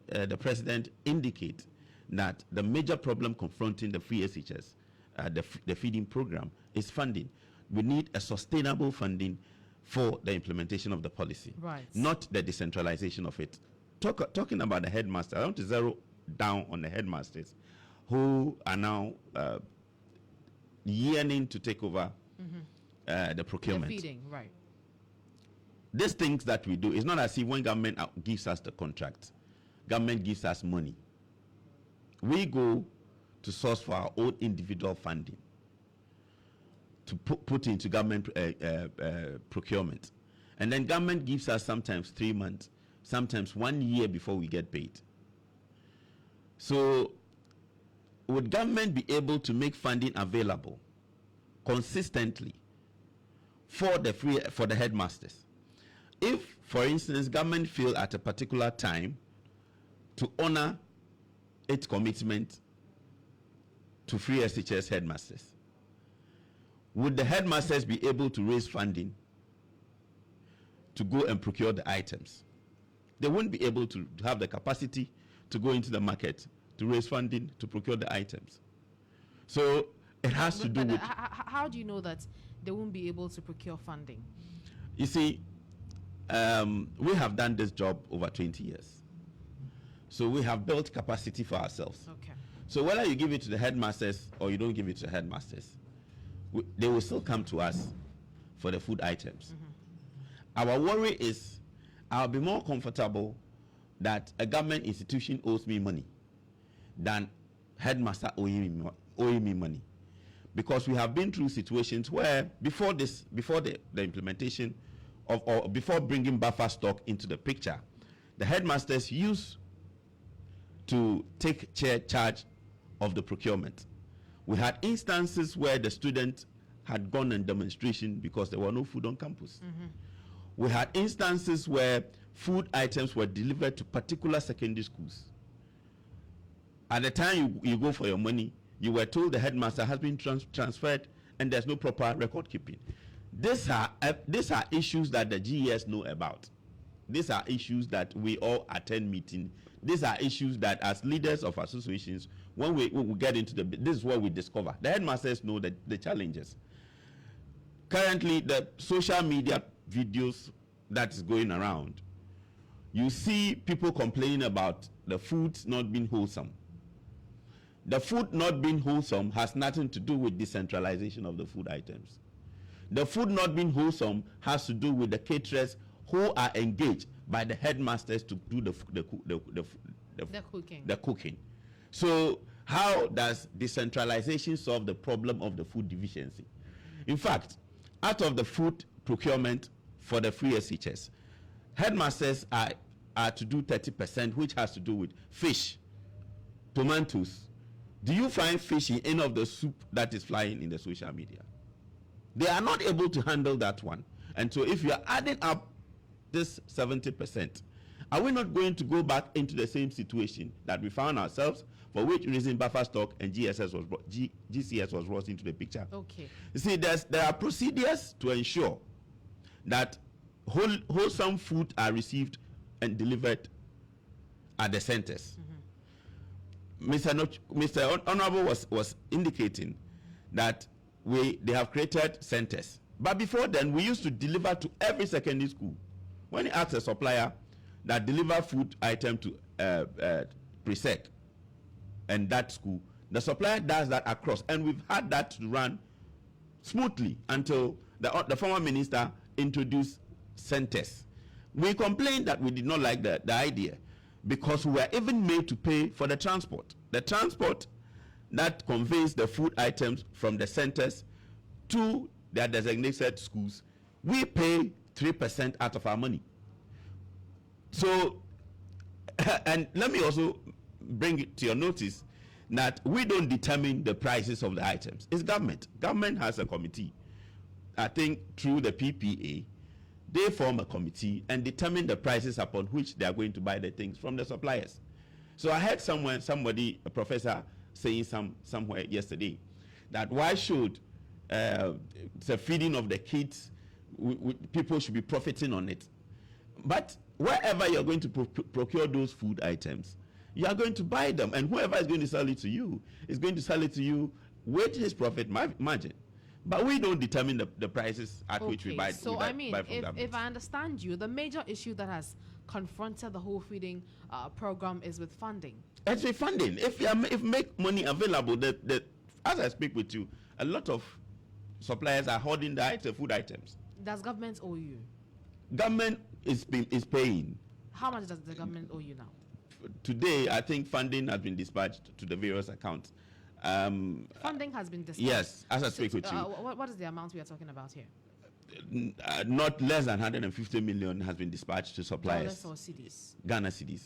the president indicate that the major problem confronting the free SHS, the feeding program, is funding. We need a sustainable funding for the implementation of the policy, right, not the decentralization of it. Talking about the headmaster, I want to zero down on the headmasters who are now yearning to take over the procurement. The feeding, right. These things that we do, it's not as if when government gives us the contract, government gives us money. We go to source for our own individual funding to put into government procurement. And then government gives us sometimes 3 months, sometimes 1 year before we get paid. So would government be able to make funding available consistently for the headmasters? If, for instance, government feel at a particular time to honor its commitment to free SHS headmasters, would the headmasters be able to raise funding to go and procure the items? They wouldn't be able to have the capacity to go into the market to raise funding to procure the items. So it has to do with... How do you know that they won't be able to procure funding? You see, we have done this job over 20 years. So we have built capacity for ourselves. Okay. So whether you give it to the headmasters or you don't give it to the headmasters, they will still come to us for the food items. Our worry is I'll be more comfortable that a government institution owes me money than headmaster owing me money. Because we have been through situations where before the implementation of, or before bringing buffer stock into the picture, the headmasters used to take charge of the procurement. We had instances where the student had gone on demonstration because there were no food on campus. We had instances where food items were delivered to particular secondary schools. At the time you go for your money, you were told the headmaster has been transferred and there's no proper record keeping. These are issues that the GES know about. These are issues that we all attend meetings. These are issues that as leaders of associations, when we get into this is what we discover. The headmasters know the challenges. Currently, the social media videos that is going around, you see people complaining about the food not being wholesome. The food not being wholesome has nothing to do with decentralization of the food items. The food not being wholesome has to do with the caterers who are engaged by the headmasters to do the cooking. So How does decentralization solve the problem of the food deficiency? In fact, out of the food procurement for the free SHS, headmasters are to do 30%, which has to do with fish, tomatoes. Do you find fish in any of the soup that is flying in the social media? They are not able to handle that one. And so if you are adding up this 70%, are we not going to go back into the same situation that we found ourselves, for which reason buffer stock and GCS was brought into the picture? Okay. You see, there are procedures to ensure that wholesome food are received and delivered at the centers. Mr. Honorable was indicating that they have created centers. But before then, we used to deliver to every secondary school. When you ask a supplier that deliver food item to pre-sec and that school, the supplier does that across. And we've had that to run smoothly until the former minister introduced centers. We complained that we did not like the idea, because we were even made to pay for the transport. The transport that conveys the food items from the centers to their designated schools, we pay 3% out of our money. So, and let me also bring it to your notice that we don't determine the prices of the items. It's government. Government has a committee. I think through the PPA, they form a committee and determine the prices upon which they are going to buy the things from the suppliers. So I heard somebody, a professor, saying somewhere yesterday that why should the feeding of the kids, people should be profiting on it. But wherever you're going to procure those food items, you are going to buy them, and whoever is going to sell it to you is going to sell it to you with his profit margin. But we don't determine the prices at which we buy. So if I understand you, the major issue that has confronted the whole feeding program is with funding. It's with funding. If make money available, as I speak with you, a lot of suppliers are holding the food items. Does government owe you? Government is paying. How much does the government owe you now? Today, I think funding has been dispatched to the various accounts. Funding has been dispatched. Yes, as I speak with you. What is the amount we are talking about here? Not less than 150 million has been dispatched to suppliers. Dollars or cedis? Ghana cedis.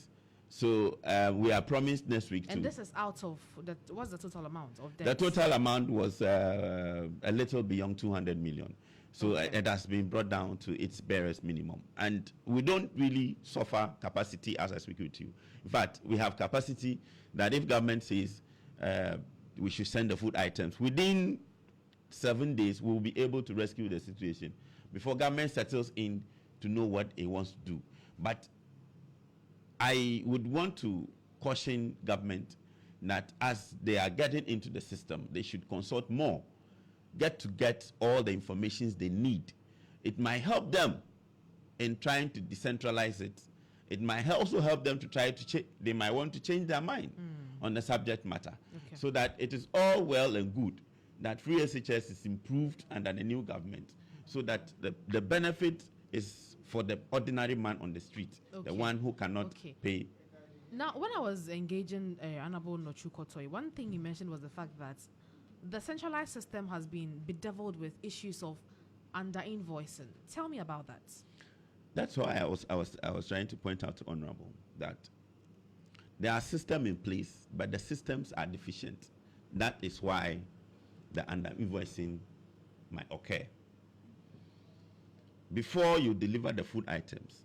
So we are promised next week. And this is out of what's the total amount of debt? The total amount was a little beyond 200 million. So it has been brought down to its barest minimum. And we don't really suffer capacity as I speak with you. In fact, we have capacity that if government says we should send the food items, within 7 days, we will be able to rescue the situation before government settles in to know what it wants to do. But I would want to caution government that as they are getting into the system, they should consult more, get all the information they need. It might help them in trying to decentralize it. It might also help them to try to they might want to change their mind on the subject matter, so that it is all well and good that free SHS is improved under the new government, so that the benefit is for the ordinary man on the street, the one who cannot pay. Now, when I was engaging Honorable Nochukotoi, one thing he mentioned was the fact that the centralized system has been bedeviled with issues of under-invoicing. Tell me about that. That's why I was trying to point out to Honorable that there are systems in place, but the systems are deficient. That is why the under-invoicing might occur. Before you deliver the food items,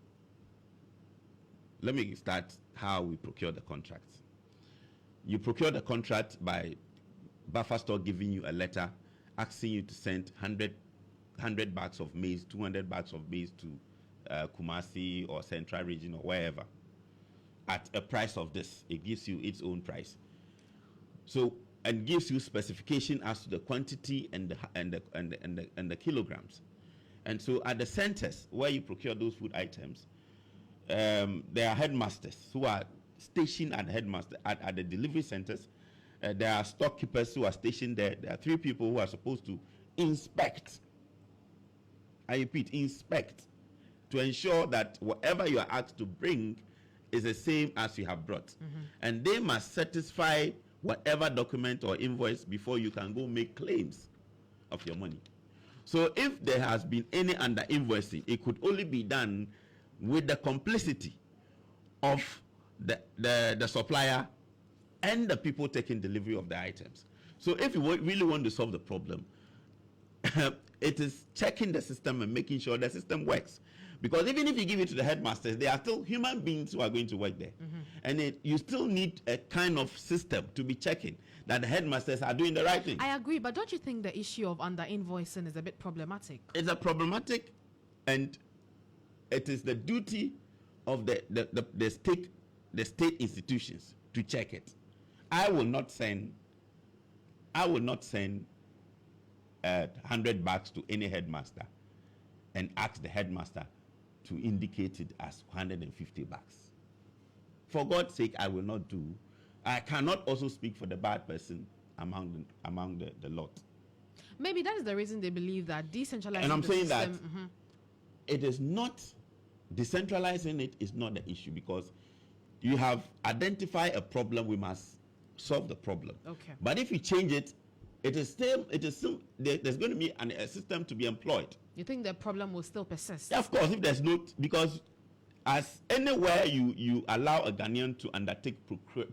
let me start how we procure the contracts. You procure the contract by buffer store giving you a letter asking you to send 100 bags of maize, 200 bags of maize to Kumasi or Central Region or wherever at a price of this. It gives you its own price. So, and gives you specification as to the quantity and the kilograms. And so at the centers where you procure those food items, there are headmasters who are stationed at the delivery centers. There are stockkeepers who are stationed there. There are 3 people who are supposed to inspect. I repeat, inspect, to ensure that whatever you are asked to bring is the same as you have brought. And they must satisfy whatever document or invoice before you can go make claims of your money. So if there has been any under invoicing, it could only be done with the complicity of the supplier and the people taking delivery of the items. So if you really want to solve the problem, it is checking the system and making sure the system works. Because even if you give it to the headmasters, they are still human beings who are going to work there. And you still need a kind of system to be checking that the headmasters are doing the right thing. I agree, but don't you think the issue of under invoicing is a bit problematic? It's a problematic, and it is the duty of the state institutions to check it. I will not send 100 bucks to any headmaster and ask the headmaster to indicate it as 150 bucks. For God's sake, I will not do. I cannot also speak for the bad person among the lot. Maybe that is the reason they believe that decentralizing and I'm the saying system, that it is not, decentralizing it is not the issue, because you have identified a problem, we must solve the problem. Okay. But if you change it, there's going to be a system to be employed. You think the problem will still persist? Yeah, of course, if there's no, because as anywhere you allow a Ghanaian to undertake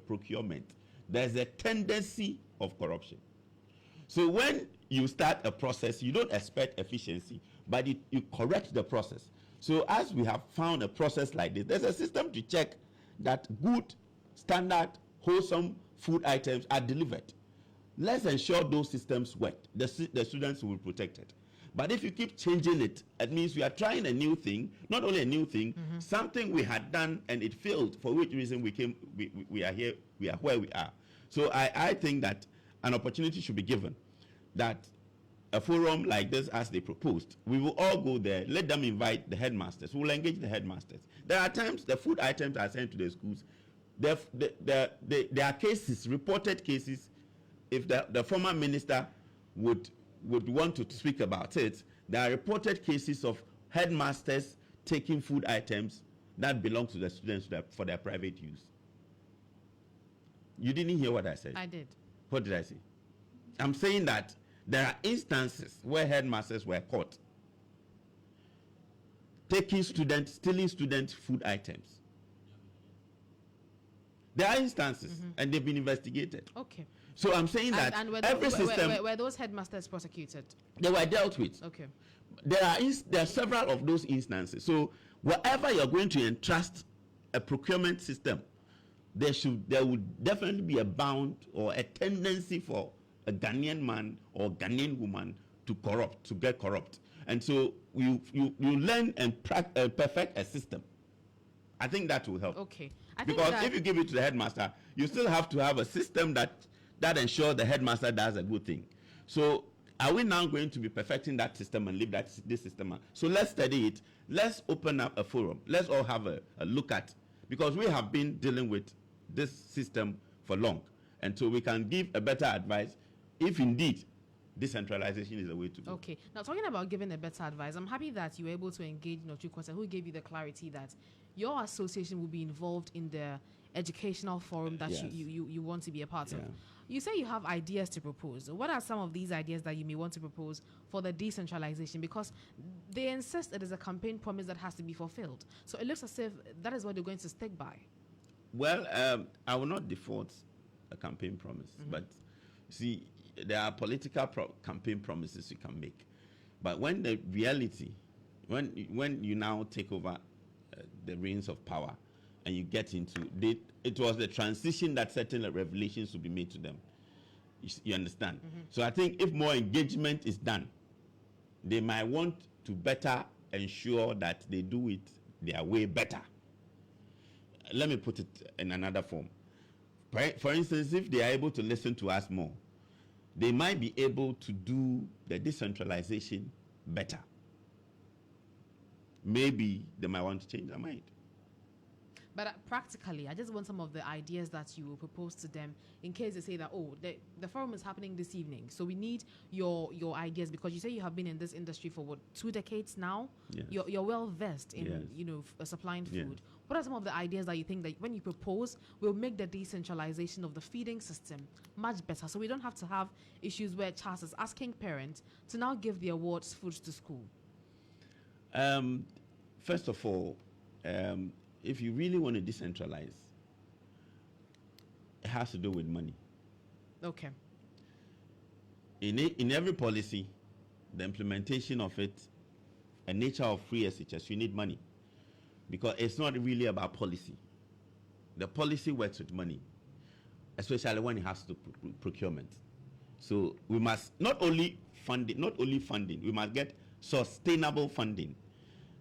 procurement, there's a tendency of corruption. So when you start a process, you don't expect efficiency, but you correct the process. So as we have found a process like this, there's a system to check that good, standard, wholesome food items are delivered. Let's ensure those systems work. The students will be protected. But if you keep changing it, it means we are trying a new thing, not only a new thing, something we had done and it failed, for which reason we are here, we are where we are. So I think that an opportunity should be given, that a forum like this, as they proposed, we will all go there, let them invite the headmasters, we will engage the headmasters. There are times the food items are sent to the schools. There are cases, reported cases, if the former minister would want to speak about it, there are reported cases of headmasters taking food items that belong to the students for their private use. You didn't hear what I said? I did. What did I say? I'm saying that there are instances where headmasters were caught stealing student food items. There are instances, and they've been investigated. Okay. So I'm saying that every system... Were those headmasters prosecuted? They were dealt with. Okay. There are several of those instances. So wherever you're going to entrust a procurement system, there would definitely be a bound or a tendency for a Ghanaian man or Ghanaian woman to get corrupt. And so you learn and perfect a system. I think that will help. Okay. Because if you give it to the headmaster, you still have to have a system that ensures the headmaster does a good thing. So are we now going to be perfecting that system and leave this system? So let's study it. Let's open up a forum. Let's all have a look at, because we have been dealing with this system for long. And so we can give a better advice if indeed decentralization is the way to go. Okay. Now, talking about giving a better advice, I'm happy that you were able to engage Nochu Kwasa, who gave you the clarity that your association will be involved in the educational forum that you want to be a part of. You say you have ideas to propose. What are some of these ideas that you may want to propose for the decentralization? Because they insist it is a campaign promise that has to be fulfilled. So it looks as if that is what they're going to stick by. Well, I will not default a campaign promise, but see, there are political campaign promises you can make. But when the reality, when you now take over the reins of power and you get into it was the transition that certain revelations will be made to them. You understand? So I think if more engagement is done, they might want to better ensure that they do it their way better. Let me put it in another form. For instance, if they are able to listen to us more, they might be able to do the decentralization better. Maybe they might want to change their mind. But practically, I just want some of the ideas that you will propose to them in case they say that, oh, the forum is happening this evening, so we need your ideas, because you say you have been in this industry for 2 decades now. Yes. You're well versed in Yes. supplying food. What are some of the ideas that you think that when you propose will make the decentralization of the feeding system much better, so we don't have to have issues where Charles is asking parents to now give the awards foods to school? First of all, if you really want to decentralize, it has to do with money. Okay. In every policy, the implementation of it, a nature of free SHS, you need money. Because it's not really about policy. The policy works with money, especially when it has to procurement. So we must not only funding, we must get sustainable funding.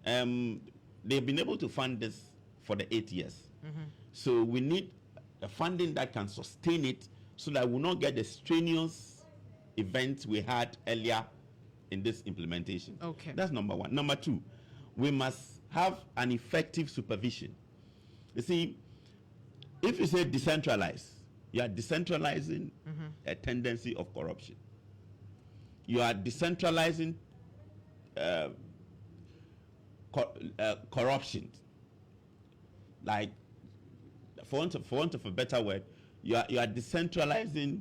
They've been able to fund this for the 8 years. So we need a funding that can sustain it so that we will not get the strenuous events we had earlier in this implementation. Okay. That's number one. Number two, we must have an effective supervision. You see, if you say decentralize, you are decentralizing a tendency of corruption. You are decentralizing corruption. Like, for want of a better word, you are decentralizing.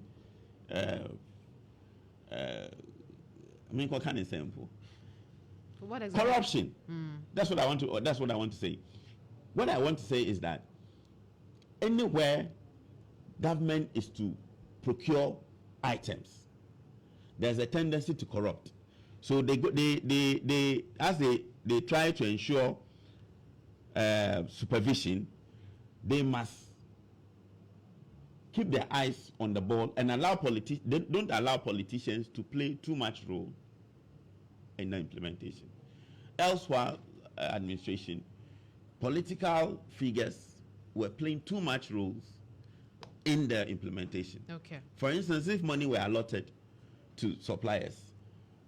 What can I say? What exactly? Corruption. That's what I want to say. What I want to say is that anywhere government is to procure items, there's a tendency to corrupt. So they try to ensure supervision, they must keep their eyes on the ball and don't allow politicians to play too much role in the implementation. Elsewhere, administration, political figures were playing too much roles in the implementation. Okay. For instance, if money were allotted to suppliers,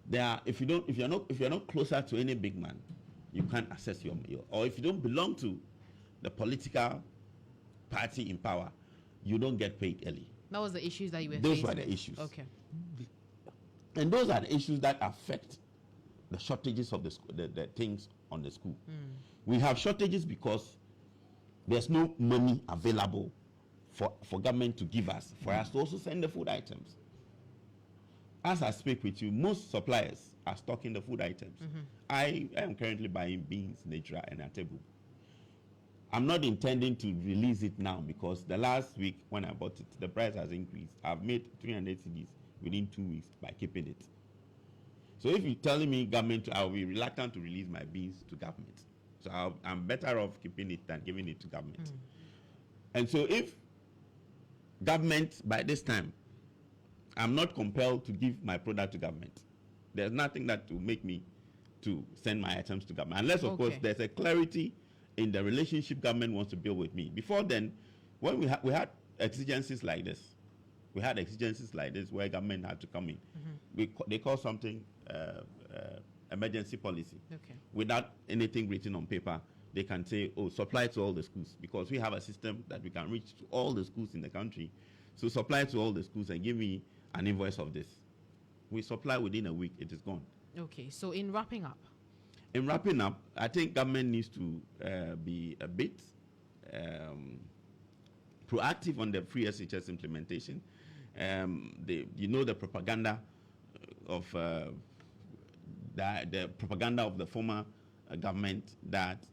if you're not closer to any big man, you can't access your or if you don't belong to the political party in power, you don't get paid early. That was the issues that you were Those facing. were the issues. Okay. And those are the issues that affect the shortages of the things on the school. We have shortages because there's no money available for government to give us, for us to also send the food items. As I speak with you, most suppliers are stocking the food items. I am currently buying beans, natura, and Atebu. I'm not intending to release it now because the last week when I bought it, the price has increased. I've made 300 cedis within 2 weeks by keeping it. So if you're telling me government, I'll be reluctant to release my beans to government. So I'm better off keeping it than giving it to government. And so if government, by this time, I'm not compelled to give my product to government. There's nothing that will make me to send my items to government. Unless, of course, there's a clarity in the relationship government wants to build with me. Before then, when we had exigencies like this, where government had to come in. They call something emergency policy. Okay. Without anything written on paper, they can say, oh, supply to all the schools, because we have a system that we can reach to all the schools in the country. So supply to all the schools and give me an invoice of this. We supply within a week, it is gone. Okay, so in wrapping up, I think government needs to be a bit proactive on the free SHS implementation. The propaganda of the propaganda of the former government that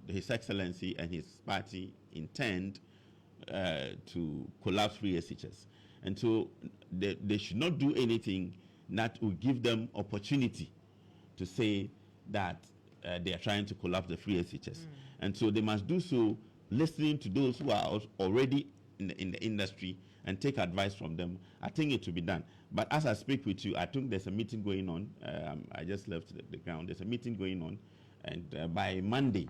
His Excellency and his party intend to collapse free SHS, and so they should not do anything that will give them opportunity to say that they are trying to collapse the free SHS. And so they must do so listening to those who are already in the industry and take advice from them. I think it will be done. But as I speak with you, I think there's a meeting going on. I just left the ground. There's a meeting going on. And by Monday,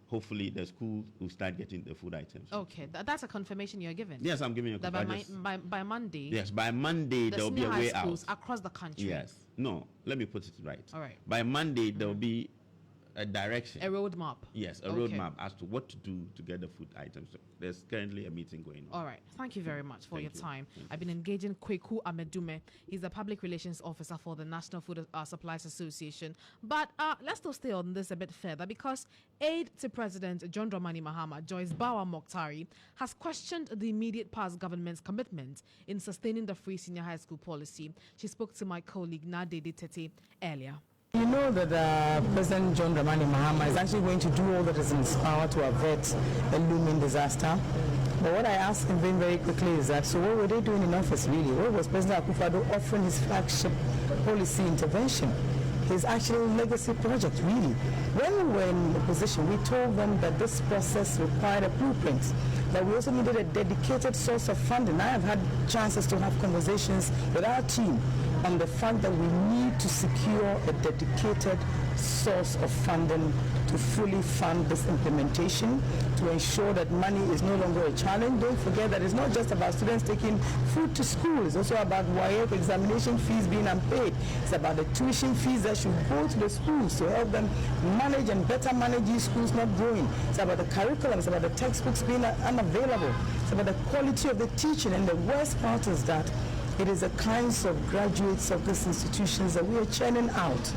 hopefully the school will start getting the food items. Okay, that's a confirmation you're giving. Yes, I'm giving you a confirmation. By Monday. Yes, by Monday there will be a way out. Across the country. Yes. No, let me put it right. All right. By Monday there will be a direction. A roadmap. Yes, a roadmap as to what to do to get the food items. So there's currently a meeting going on. All right. Thank you very much for your time. Thank I've been engaging Kweku Amedume. He's the Public Relations Officer for the National Food Suppliers Association. But let's still stay on this a bit further, because aide to President John Dramani Mahama, Joyce Bawa Mokhtari, has questioned the immediate past government's commitment in sustaining the free senior high school policy. She spoke to my colleague Nadede Tete earlier. You know that President John Dramani Mahama is actually going to do all that is in his power to avert a looming disaster. But what I asked him very quickly is that, so what were they doing in office really? What was President Akufo-Addo offering his flagship policy intervention? His actual legacy project, really. When we were in opposition, we told them that this process required a blueprint, that we also needed a dedicated source of funding. I have had chances to have conversations with our team on the fact that we need to secure a dedicated source of funding to fully fund this implementation, to ensure that money is no longer a challenge. Don't forget that it's not just about students taking food to school. It's also about WAEC examination fees being unpaid. It's about the tuition fees that should go to the schools to help them manage and better manage these schools not growing. It's about the curriculum. It's about the textbooks being unavailable. It's about the quality of the teaching. And the worst part is that it is the kinds of graduates of these institutions that we are churning out.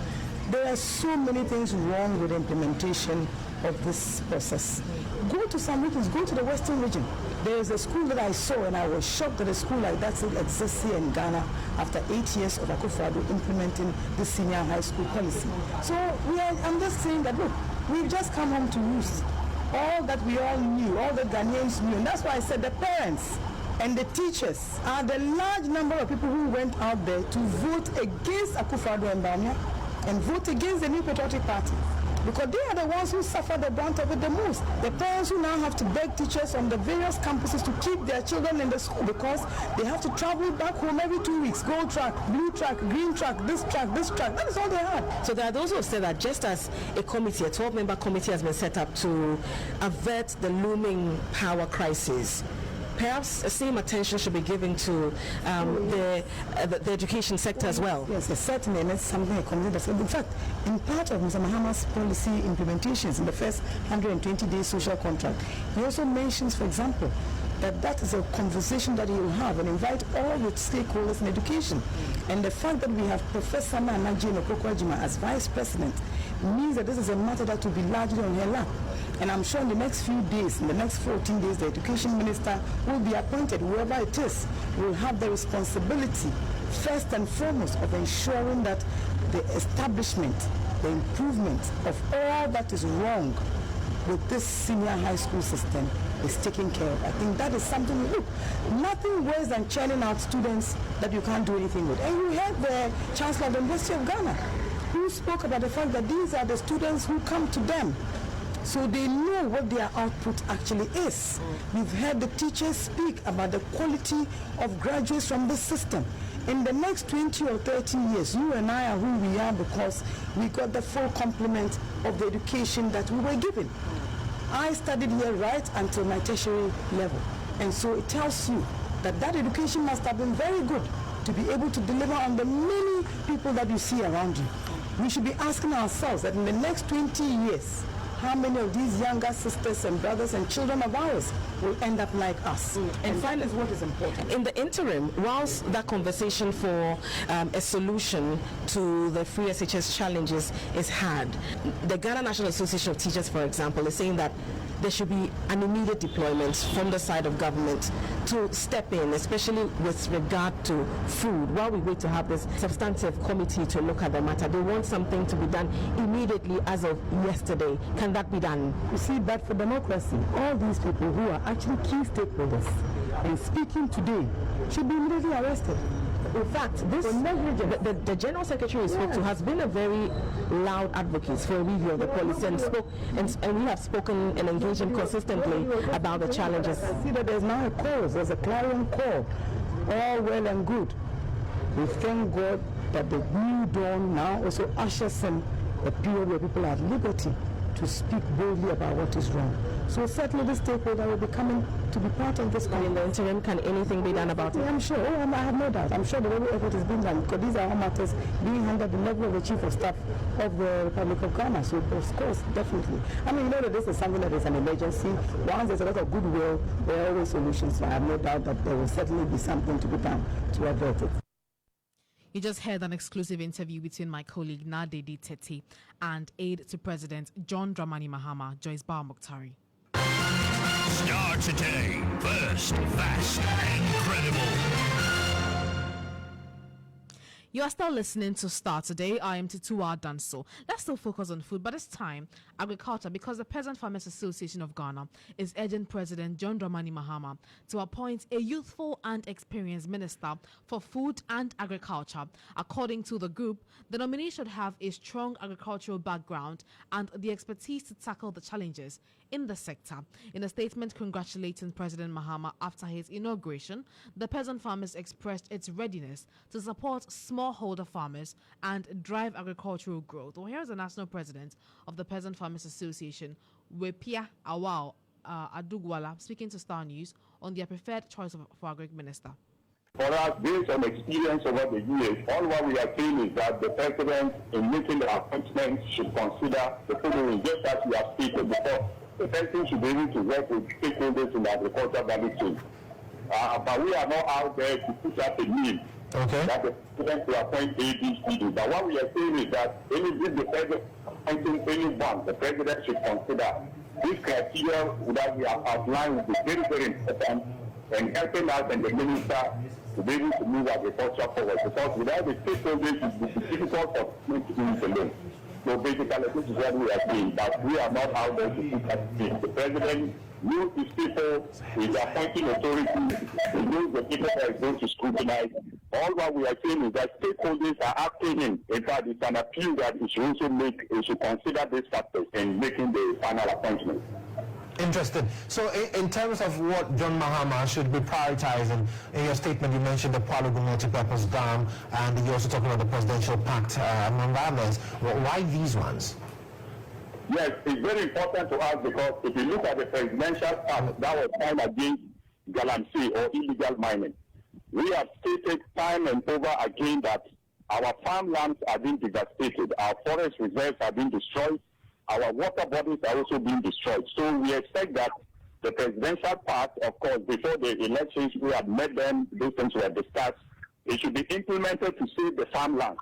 There are so many things wrong with the implementation of this process. Go to some regions, go to the Western region. There is a school that I saw and I was shocked that a school like that still exists here in Ghana after 8 years of Akufo-Addo implementing the senior high school policy. So I'm just saying that, look, we've just come home to roost. All that we all knew, all the Ghanaians knew, and that's why I said the parents and the teachers are the large number of people who went out there to vote against Akufo-Addo and Bawumia and vote against the New Patriotic Party, because they are the ones who suffer the brunt of it the most. The parents who now have to beg teachers on the various campuses to keep their children in the school because they have to travel back home every 2 weeks, gold track, blue track, green track, this track, this track. That is all they had. So there are those who have said that just as a committee, a 12-member committee has been set up to avert the power crisis, perhaps the same attention should be given to the education sector as well. Yes, certainly, and it's something a committee does. In fact, in part of Mr. Mahama's policy implementations in the first 120-day social contract, he also mentions, for example, that is a conversation that he will have and invite all the stakeholders in education. And the fact that we have Professor Nanaji Nokoko-Ajima as vice president means that this is a matter that will be largely on her lap. And I'm sure in the next few days, in the next 14 days, the education minister will be appointed, whoever it is, will have the responsibility, first and foremost, of ensuring that the establishment, the improvement of all that is wrong with this senior high school system is taken care of. I think that is something, look, nothing worse than churning out students that you can't do anything with. And you heard the Chancellor of the University of Ghana, who spoke about the fact that these are the students who come to them, so they know what their output actually is. We've heard the teachers speak about the quality of graduates from this system. In the next 20 or 30 years, you and I are who we are because we got the full complement of the education that we were given. I studied here right until my tertiary level. And so it tells you that that education must have been very good to be able to deliver on the many people that you see around you. We should be asking ourselves that in the next 20 years, how many of these younger sisters and brothers and children of ours will end up like us? And finally, what is important. In the interim, whilst that conversation for a solution to the free SHS challenges is had, the Ghana National Association of Teachers, for example, is saying that there should be an immediate deployment from the side of government to step in, especially with regard to food. While we wait to have this substantive committee to look at the matter, they want something to be done immediately as of yesterday. Can that be done? You see, but for democracy, all these people who are actually key stakeholders and speaking today should be immediately arrested. In fact, the General Secretary we spoke to has been a very loud advocate for a review of the policy and we have spoken and engaged him consistently about the challenges. I see that there's now a cause, there's a clarion call, all well and good. We thank God that the new dawn now also ushers in a period where people have liberty to speak boldly about what is wrong. So certainly the stakeholder will be coming to be part of this. In the interim, can anything be done about it? I'm sure. I have no doubt. I'm sure the every effort is being done because these are all matters being under the level of the Chief of Staff of the Republic of Ghana. So of course, definitely. I mean, you know that this is something that is an emergency. Once there's a lot of goodwill, there are always solutions. So I have no doubt that there will certainly be something to be done to avert it. You just heard an exclusive interview between my colleague Nadedi Tete and aide to President John Dramani Mahama, Joyce Bar Mukhtari. Starr today. First, fast, and credible. You are still listening to Starr Today. I am Tutuwaa Danso. Let's still focus on food, but this time, agriculture, because the Peasant Farmers Association of Ghana is urging President John Dramani Mahama to appoint a youthful and experienced minister for food and agriculture. According to the group, the nominee should have a strong agricultural background and the expertise to tackle the challenges in the sector. In a statement congratulating President Mahama after his inauguration, the peasant farmers expressed its readiness to support smallholder farmers and drive agricultural growth. Well, here's the national president of the Peasant Farmers Association, Wepia Awao Adugwala, speaking to Star News on their preferred choice for agri minister. For us, based on experience over the years, all what we are saying is that the president, in making the appointment, should consider the following, just as we have stated before. The person should be able to work with stakeholders in the agriculture value chain. But we are not out there to put up a need that the president will appoint ABCD. But what we are saying is that if the president appointing anyone, the president should consider this criteria that we have outlined will be very, very important in helping us and the minister to be able to move agriculture forward. Because without the stakeholders, it will be difficult for them to do it alone. So basically, this is what we are saying, but we are not out there to put that thing. The president knows his people, is appointing authority, he knows the people that is going to scrutinize. All what we are saying is that stakeholders are asking him. In fact, it's an appeal that he should also make, he should consider these factors in making the final appointment. Interesting. So in terms of what John Mahama should be prioritizing, in your statement you mentioned the Palugu multi-purpose dam, and you also talking about the presidential pact, among others. Why these ones? Yes, it's very important to us because if you look at the presidential pact that was signed against galamsey or illegal mining, we have stated time and over again that our farmlands are being devastated, our forest reserves are being destroyed, our water bodies are also being destroyed. So we expect that the presidential part, of course, before the elections, we had met them, those things were discussed. It should be implemented to save the farmland.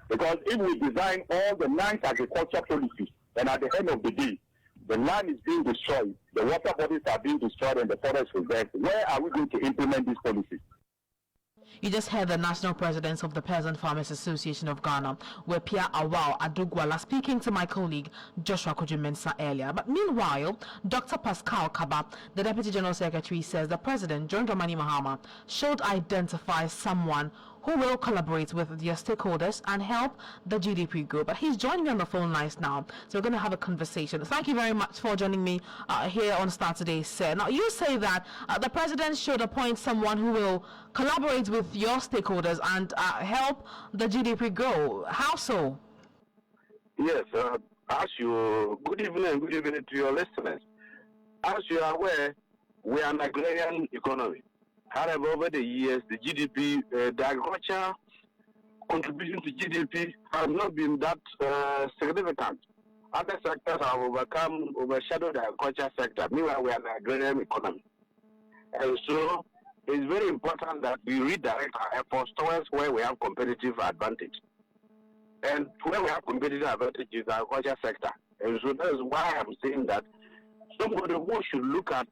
Because if we design all the nice agriculture policies, then at the end of the day, the land is being destroyed, the water bodies are being destroyed, and the forest reserves, where are we going to implement these policies? You just heard the national president of the Peasant Farmers Association of Ghana, Wepia Awao Adugwala, speaking to my colleague Joshua Kojumensa earlier. But meanwhile, Dr. Pascal Kaba, the Deputy General Secretary, says the President, John Dramani Mahama, should identify someone who will collaborate with their stakeholders and help the GDP grow. But he's joining me on the phone lines now, so we're going to have a conversation. Thank you very much for joining me here on Starr Today, sir. Now, you say that the President should appoint someone who will collaborate with your stakeholders and help the GDP grow. How so? Yes, good evening to your listeners. As you are aware, we are an agrarian economy. However, over the years, the GDP, the agriculture contribution to GDP has not been that significant. Other sectors have overshadowed the agriculture sector. Meanwhile, we are an agrarian economy. And so, it's very important that we redirect our efforts towards where we have competitive advantage. And where we have competitive advantage is the agriculture sector. And so that is why I'm saying that somebody who should look at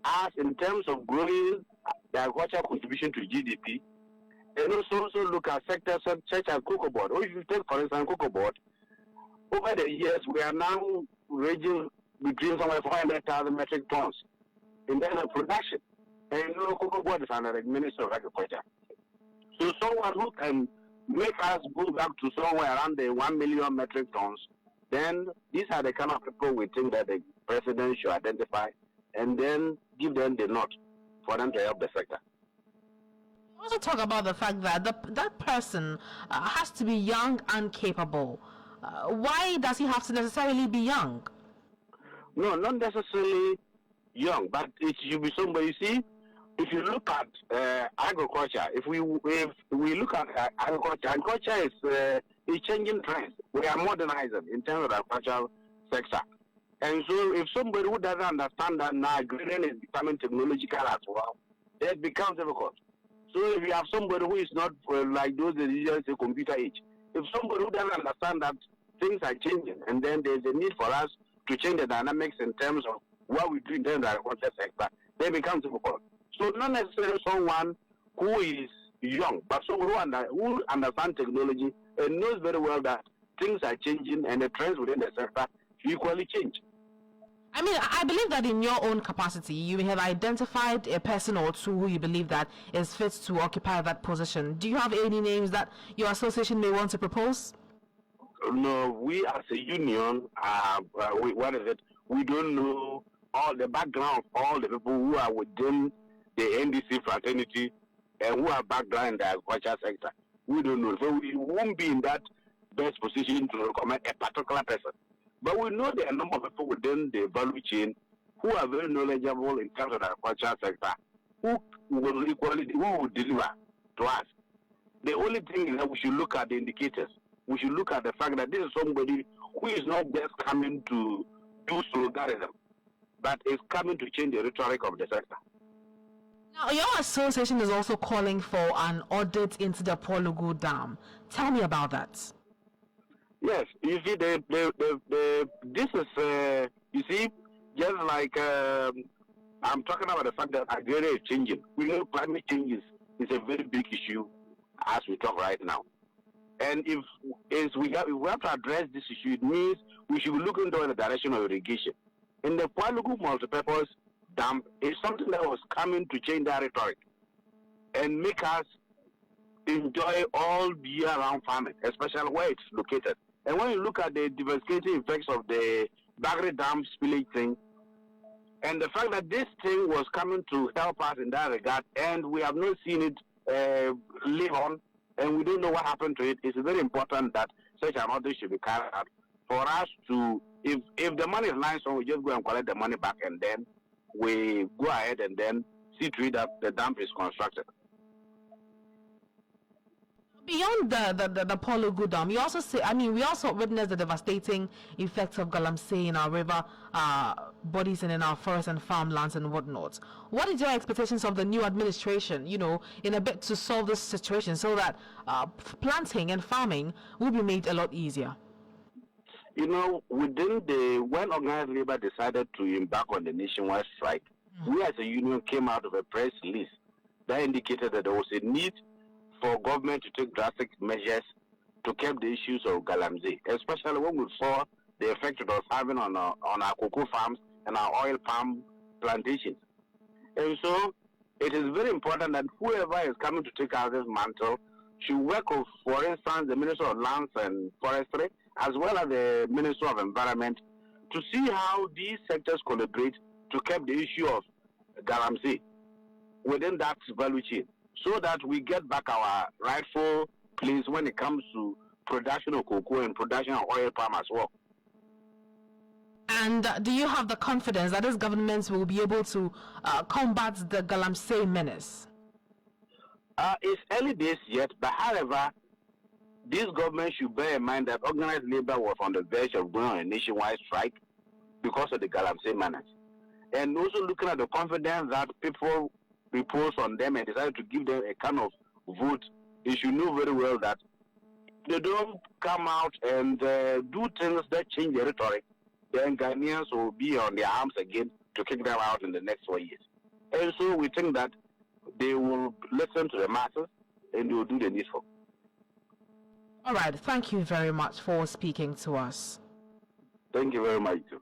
us in terms of growing the agriculture contribution to GDP, and also look at sectors such as cocoa board. Or if you take, for instance, cocoa board, over the years, we are now ranging between somewhere 400,000 metric tons in terms of production. And cocoa board is under the Ministry of Agriculture. So someone who can make us go back to somewhere around the 1 million metric tons, then these are the kind of people we think that the president should identify and then give them the nod for them to help the sector. Also talk about the fact that that person has to be young and capable. Why does he have to necessarily be young? No, not necessarily young, but it should be somebody. You see, if you look at agriculture, if we look at agriculture is changing trends. We are modernizing in terms of the agricultural sector. And so if somebody who doesn't understand that now grading is becoming technological as well, it becomes difficult. So if you have somebody who is not like those that usually say computer age, if somebody who doesn't understand that things are changing and then there's a need for us to change the dynamics in terms of what we do in terms of the agriculture sector, then it becomes difficult. So not necessarily someone who is young, but someone who understands technology and knows very well that things are changing and the trends within the sector equally change. I mean, I believe that in your own capacity, you have identified a person or two who you believe that is fit to occupy that position. Do you have any names that your association may want to propose? No, we as a union, we don't know all the background of all the people who are within the NDC fraternity and who have background in the agriculture sector. We don't know. So we won't be in that best position to recommend a particular person. But we know there are a number of people within the value chain who are very knowledgeable in terms of the agriculture sector, who will deliver to us. The only thing is that we should look at the indicators. We should look at the fact that this is somebody who is not just coming to do sloganism, but is coming to change the rhetoric of the sector. Now, your association is also calling for an audit into the Polugu Dam. Tell me about that. Yes, you see, this is, you see, just like I'm talking about the fact that agriculture is changing. We know climate change is a very big issue as we talk right now. And if we have to address this issue, it means we should be looking toward the direction of irrigation. And the Polugu multipurpose dam is something that was coming to change that rhetoric and make us enjoy all year-round farming, especially where it's located. And when you look at the devastating effects of the Bagre Dam spillage thing, and the fact that this thing was coming to help us in that regard, and we have not seen it live on, and we don't know what happened to it, it's very important that such an audit should be carried out for us to, if the money is lying somewhere, we just go and collect the money back, and then we go ahead and then see to it that the dam is constructed. Beyond the Polugu Dam, you also say, I mean, we also witnessed the devastating effects of galamsey in our river bodies and in our forests and farmlands and whatnot. What is your expectations of the new administration, you know, in a bit to solve this situation so that planting and farming will be made a lot easier? You know, when organized labor decided to embark on the nationwide strike, we as a union came out of a press release that indicated that there was a need for government to take drastic measures to curb the issues of galamsey, especially when we saw the effect it was having on our cocoa farms and our oil palm plantations. And so it is very important that whoever is coming to take out this mantle should work with, for instance, the Minister of Lands and Forestry, as well as the Minister of Environment, to see how these sectors collaborate to curb the issue of galamsey within that value chain, so that we get back our rightful place when it comes to production of cocoa and production of oil palm as well. And do you have the confidence that this government will be able to combat the galamsey menace? It's early days yet, but however, this government should bear in mind that organized labor was on the verge of going on a nationwide strike because of the galamsey menace. And also looking at the confidence that people repose on them and decided to give them a kind of vote, they should know very well that they don't come out and do things that change the rhetoric, then Ghanaians will be on their arms again to kick them out in the next 4 years. And so we think that they will listen to the masses and they will do the needful. All right. Thank you very much for speaking to us. Thank you very much, too.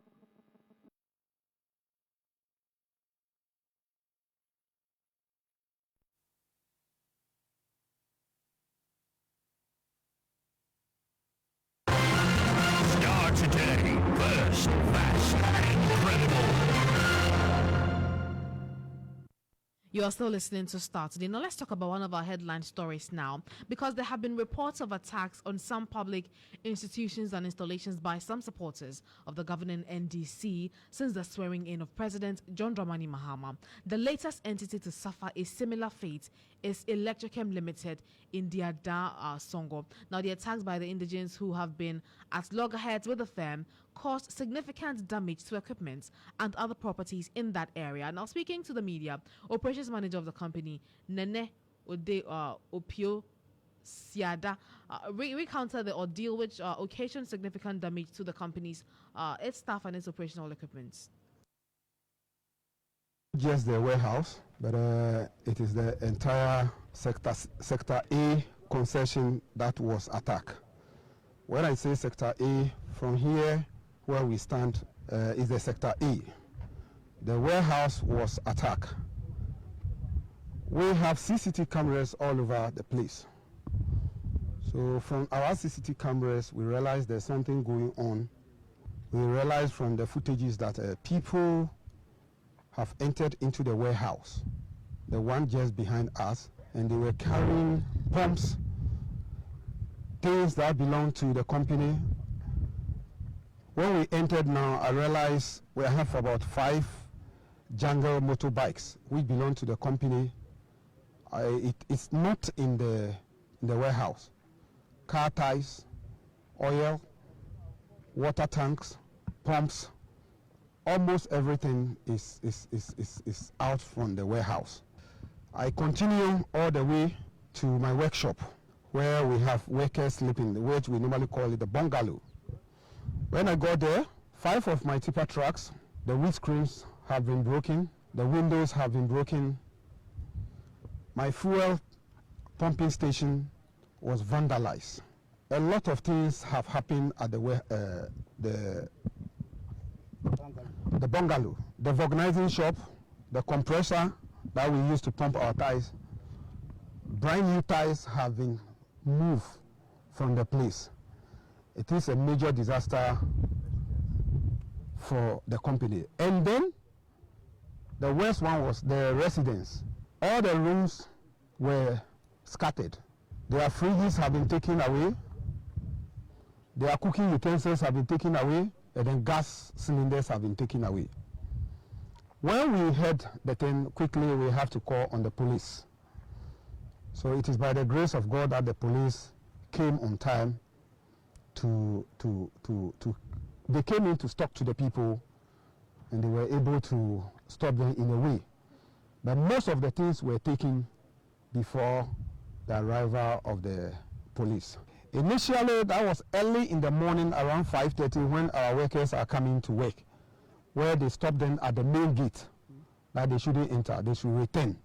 Starr today, first, fast, and credible. You are still listening to Starr today. Now let's talk about one of our headline stories now, because there have been reports of attacks on some public institutions and installations by some supporters of the governing NDC since the swearing in of President John Dramani Mahama. The latest entity to suffer a similar fate is Electrochem Limited in Diada, Songo. Now, the attacks by the indigents who have been at loggerheads with the firm caused significant damage to equipment and other properties in that area. Now, speaking to the media, operations manager of the company, Nene Opio Siada, recounted the ordeal which occasioned significant damage to the company's its staff and its operational equipment. Just the warehouse, but it is the entire sector A concession that was attacked. When I say sector A, from here where we stand is the sector A. The warehouse was attacked. We have CCTV cameras all over the place. So from our CCTV cameras, we realized there's something going on. We realized from the footages that people have entered into the warehouse, the one just behind us, and they were carrying pumps, things that belong to the company. When we entered now, I realized we have about 5 jungle motorbikes which belong to the company. It's not in the warehouse. Car tires, oil, water tanks, pumps, almost everything is out from the warehouse. I continue all the way to my workshop where we have workers sleeping, which we normally call it the bungalow. When I got there, 5 of my tipper trucks, the windscreens have been broken, the windows have been broken. My fuel pumping station was vandalized. A lot of things have happened at the bungalow, the vulcanizing shop, the compressor that we use to pump our tires. Brand new tires have been moved from the place. It is a major disaster for the company. And then the worst one was the residents. All the rooms were scattered. Their fridges have been taken away. Their cooking utensils have been taken away. And then gas cylinders have been taken away. When we heard the thing, quickly we have to call on the police. So it is by the grace of God that the police came on time they came in to talk to the people, and they were able to stop them in a way. But most of the things were taken before the arrival of the police. Initially, that was early in the morning, around 5:30, when our workers are coming to work, where they stopped them at the main gate, that they shouldn't enter, they should return.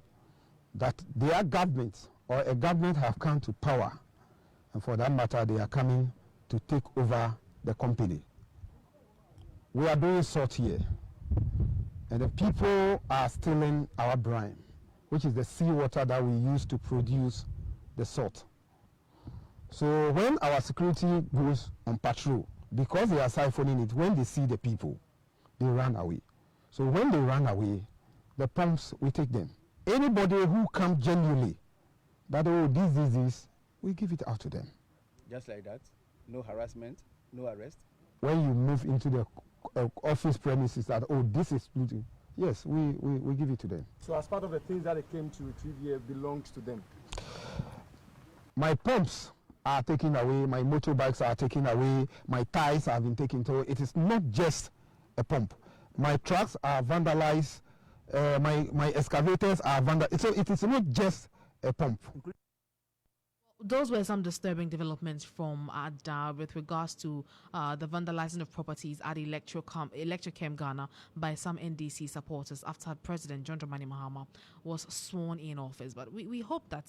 That their government or a government have come to power, and for that matter, they are coming to take over the company. We are doing salt here, and the people are stealing our brine, which is the seawater that we use to produce the salt. So when our security goes on patrol, because they are siphoning it, when they see the people, they run away. So when they run away, the pumps, we take them. Anybody who comes genuinely, that, oh, this, we give it out to them. Just like that? No harassment, no arrest? When you move into the office premises, that, oh, this is looting, yes, we give it to them. So as part of the things that they came to retrieve here belongs to them? My pumps are taken away, my motorbikes are taken away, my tires have been taken away. It is not just a pump. My trucks are vandalized, my excavators are vandalized. So it is not just a pump. Those were some disturbing developments from Ada with regards to the vandalizing of properties at Electrochem Ghana by some NDC supporters after President John Dramani Mahama was sworn in office. But we hope that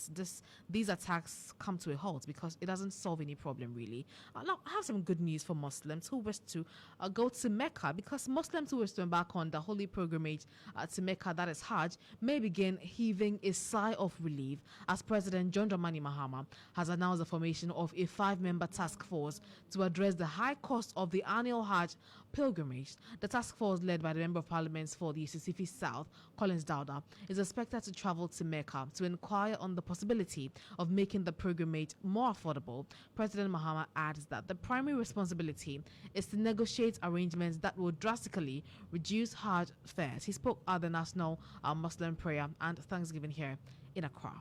these attacks come to a halt, because it doesn't solve any problem, really. Now, I have some good news for Muslims who wish to go to Mecca, because Muslims who wish to embark on the holy pilgrimage to Mecca, that is Hajj, may begin heaving a sigh of relief as President John Dramani Mahama has announced the formation of a 5-member task force to address the high cost of the annual Hajj pilgrimage. The task force, led by the Member of Parliament for the Sisifi South, Collins Dowda, is expected to travel to Mecca to inquire on the possibility of making the pilgrimage more affordable. President Mahama adds that the primary responsibility is to negotiate arrangements that will drastically reduce Hajj fares. He spoke at the National Muslim Prayer and Thanksgiving here in Accra.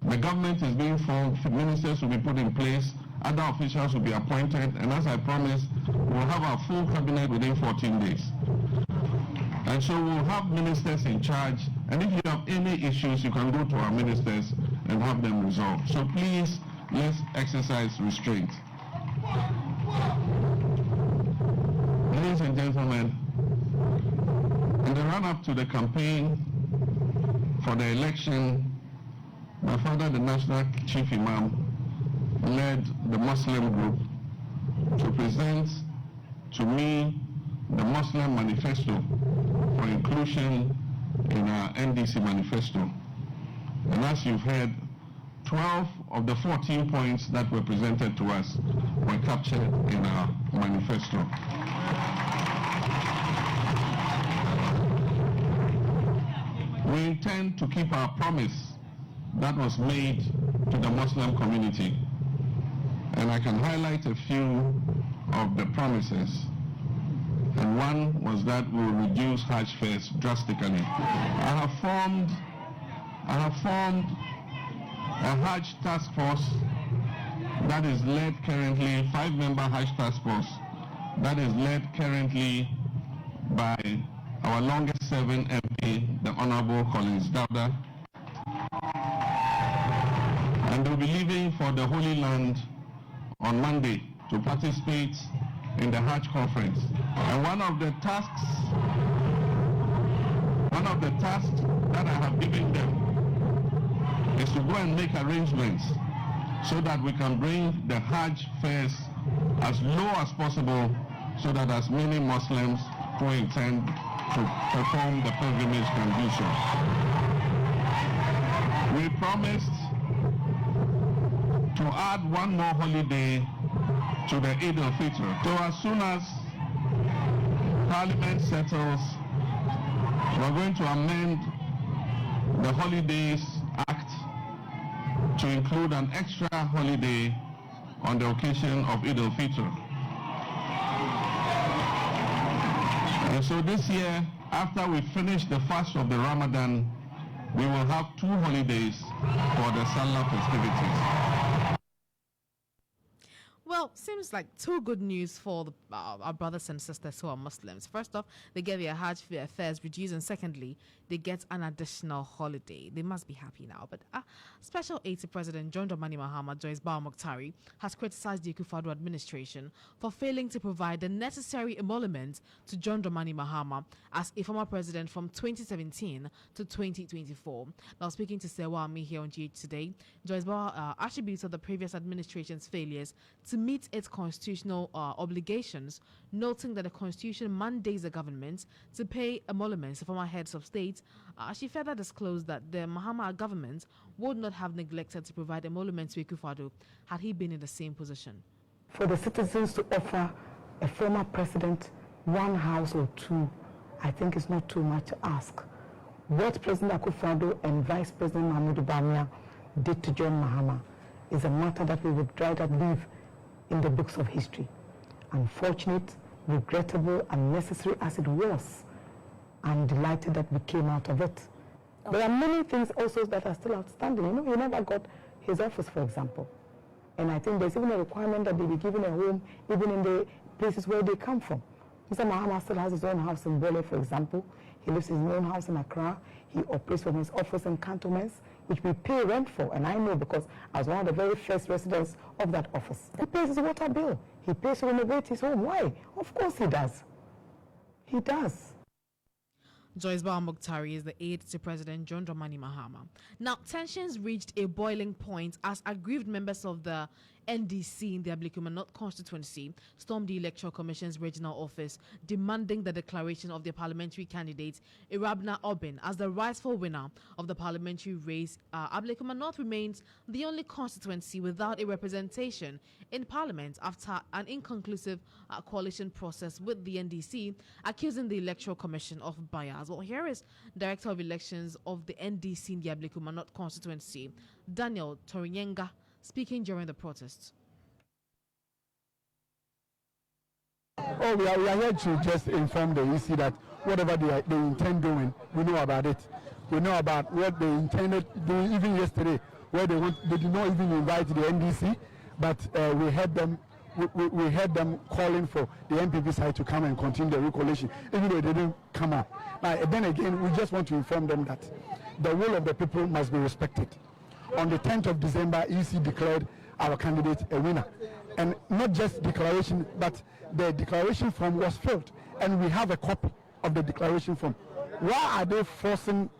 The government is being formed, ministers will be put in place, other officials will be appointed, and as I promised, we'll have our full cabinet within 14 days. And so we'll have ministers in charge, and if you have any issues, you can go to our ministers and have them resolved. So please, let's exercise restraint. Ladies and gentlemen, in the run-up to the campaign for the election, my father, the National Chief Imam, led the Muslim group to present to me the Muslim manifesto for inclusion in our NDC manifesto. And as you've heard, 12 of the 14 points that were presented to us were captured in our manifesto. We intend to keep our promise that was made to the Muslim community. And I can highlight a few of the promises. And one was that we will reduce Hajj fares drastically. I have formed a Hajj task force that is led currently, 5-member Hajj task force that is led currently by our longest serving MP, the Honorable Collins Dowda. And they'll be leaving for the Holy Land on Monday to participate in the Hajj conference. And one of the tasks that I have given them is to go and make arrangements so that we can bring the Hajj fares as low as possible so that as many Muslims who intend to perform the pilgrimage can do so. We promised to add one more holiday to the Eid al-Fitr. So as soon as Parliament settles, we're going to amend the Holidays Act to include an extra holiday on the occasion of Eid al-Fitr. And so this year, after we finish the fast of the Ramadan, we will have 2 holidays for the Salah festivities. Well, seems like 2 good news for our brothers and sisters who are Muslims. First off, they get their Hajj fares reduced, and secondly, they get an additional holiday. They must be happy now. But Special Aide to President John Dramani Mahama, Joyce Bawumia, has criticized the Akufo-Addo administration for failing to provide the necessary emolument to John Dramani Mahama as a former president from 2017 to 2024. Now, speaking to Sewa Ami here on GH Today, Joyce Bawumia attributes the previous administration's failures to meet its constitutional obligations, noting that the constitution mandates the government to pay emoluments to former heads of state. She further disclosed that the Mahama government would not have neglected to provide emoluments to Akufo-Addo had he been in the same position. For the citizens to offer a former president 1 house or 2, I think it's not too much to ask. What President Akufo-Addo and Vice President Mahmoud Bawumia did to John Mahama is a matter that we would rather leave in the books of history. Unfortunate, regrettable, unnecessary as it was, I'm delighted that we came out of it. There are many things also that are still outstanding. You know, he never got his office, for example. And I think there's even a requirement that they be given a home even in the places where they come from. Mr. Mahama still has his own house in Bole, for example. He lives in his own house in Accra. He operates from his office in Cantonments, which we pay rent for. And I know because I was one of the very first residents of that office. He pays his water bill. He pays to renovate his home. Why? Of course he does. He does. Joyce Bawumia is the aide to President John Dramani Mahama. Now, tensions reached a boiling point as aggrieved members of the NDC in the Ablekuma North constituency stormed the Electoral Commission's regional office, demanding the declaration of their parliamentary candidate, Irabna Obin, as the rightful winner of the parliamentary race. Ablekuma North remains the only constituency without a representation in parliament after an inconclusive coalition process with the NDC, accusing the Electoral Commission of bias. Well, here is Director of Elections of the NDC in the Ablekuma North constituency, Daniel Torinyenga, speaking during the protests. Oh, we are here to just inform the EC that whatever they intend doing, we know about it. We know about what they intended doing even yesterday, where they did not even invite the NDC, but we heard them. We heard them calling for the MPP side to come and continue the recoalition, even though they didn't come up. Now, then again, we just want to inform them that the will of the people must be respected. On the 10th of December, EC declared our candidate a winner. And not just declaration, but the declaration form was filled. And we have a copy of the declaration form. Why are they forcing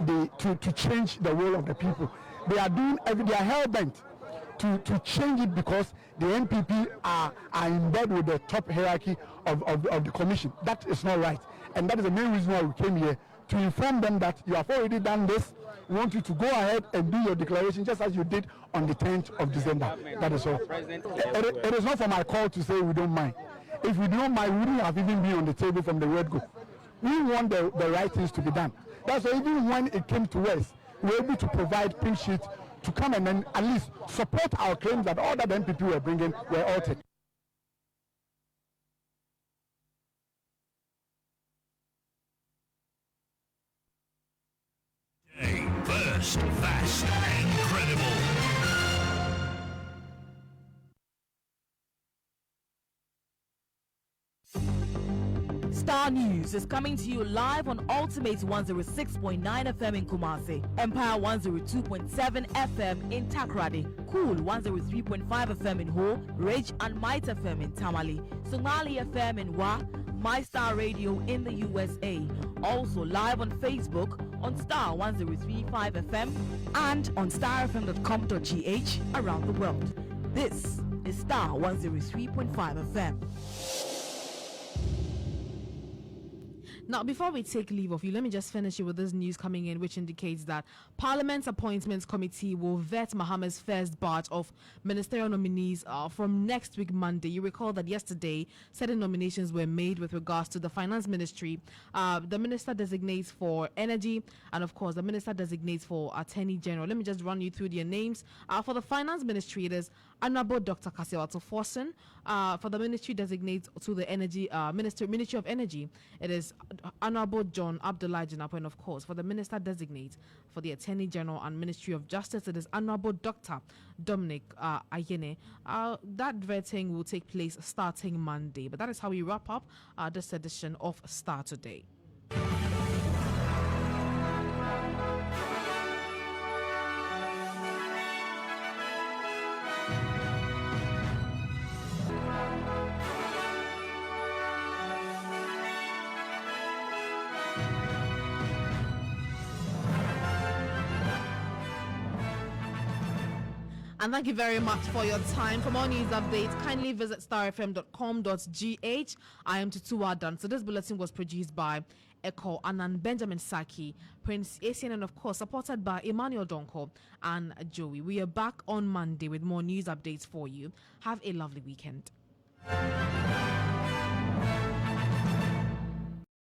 to change the will of the people? They are hell-bent to change it because the NPP are in bed with the top hierarchy of the commission. That is not right. And that is the main reason why we came here, to inform them that you have already done this. We want you to go ahead and do your declaration just as you did on the 10th of December. That is all. It is not for my call to say we don't mind. If we don't mind, we wouldn't have even been on the table from the word go. We want the right things to be done. That's why even when it came to us, we were able to provide pink sheets to come and then at least support our claims that all that the MPP were bringing were altered. First, fast, and credible. Starr News is coming to you live on Ultimate 106.9 FM in Kumasi, Empire 102.7 FM in Takrady, Cool 103.5 FM in Ho, Rage and Might FM in Tamale, Somali FM in Wa, My Star Radio in the USA. Also live on Facebook on Starr 103.5 FM and on starfm.com.gh around the world. This is Starr 103.5 FM. Now, before we take leave of you, let me just finish you with this news coming in, which indicates that Parliament's Appointments Committee will vet Mahama's first batch of ministerial nominees from next week, Monday. You recall that yesterday, certain nominations were made with regards to the Finance Ministry, the Minister designates for Energy, and of course, the Minister designates for Attorney General. Let me just run you through their names. For the Finance Ministry, it is Honorable Dr. Kasiwato Forson. For the Ministry designates to the Energy Ministry of Energy, it is Honorable John Abdullah Jinapo, and of course, for the Minister designate for the Attorney General and Ministry of Justice, it is Honorable Dr. Dominic Ayene. That vetting will take place starting Monday. But that is how we wrap up this edition of Starr Today. And thank you very much for your time. For more news updates, kindly visit starfm.com.gh. I am Tutuwaa Danso. This bulletin was produced by Echo Anan Benjamin Saki, Prince Asian, and of course supported by Emmanuel Donko and Joey. We are back on Monday with more news updates for you. Have a lovely weekend.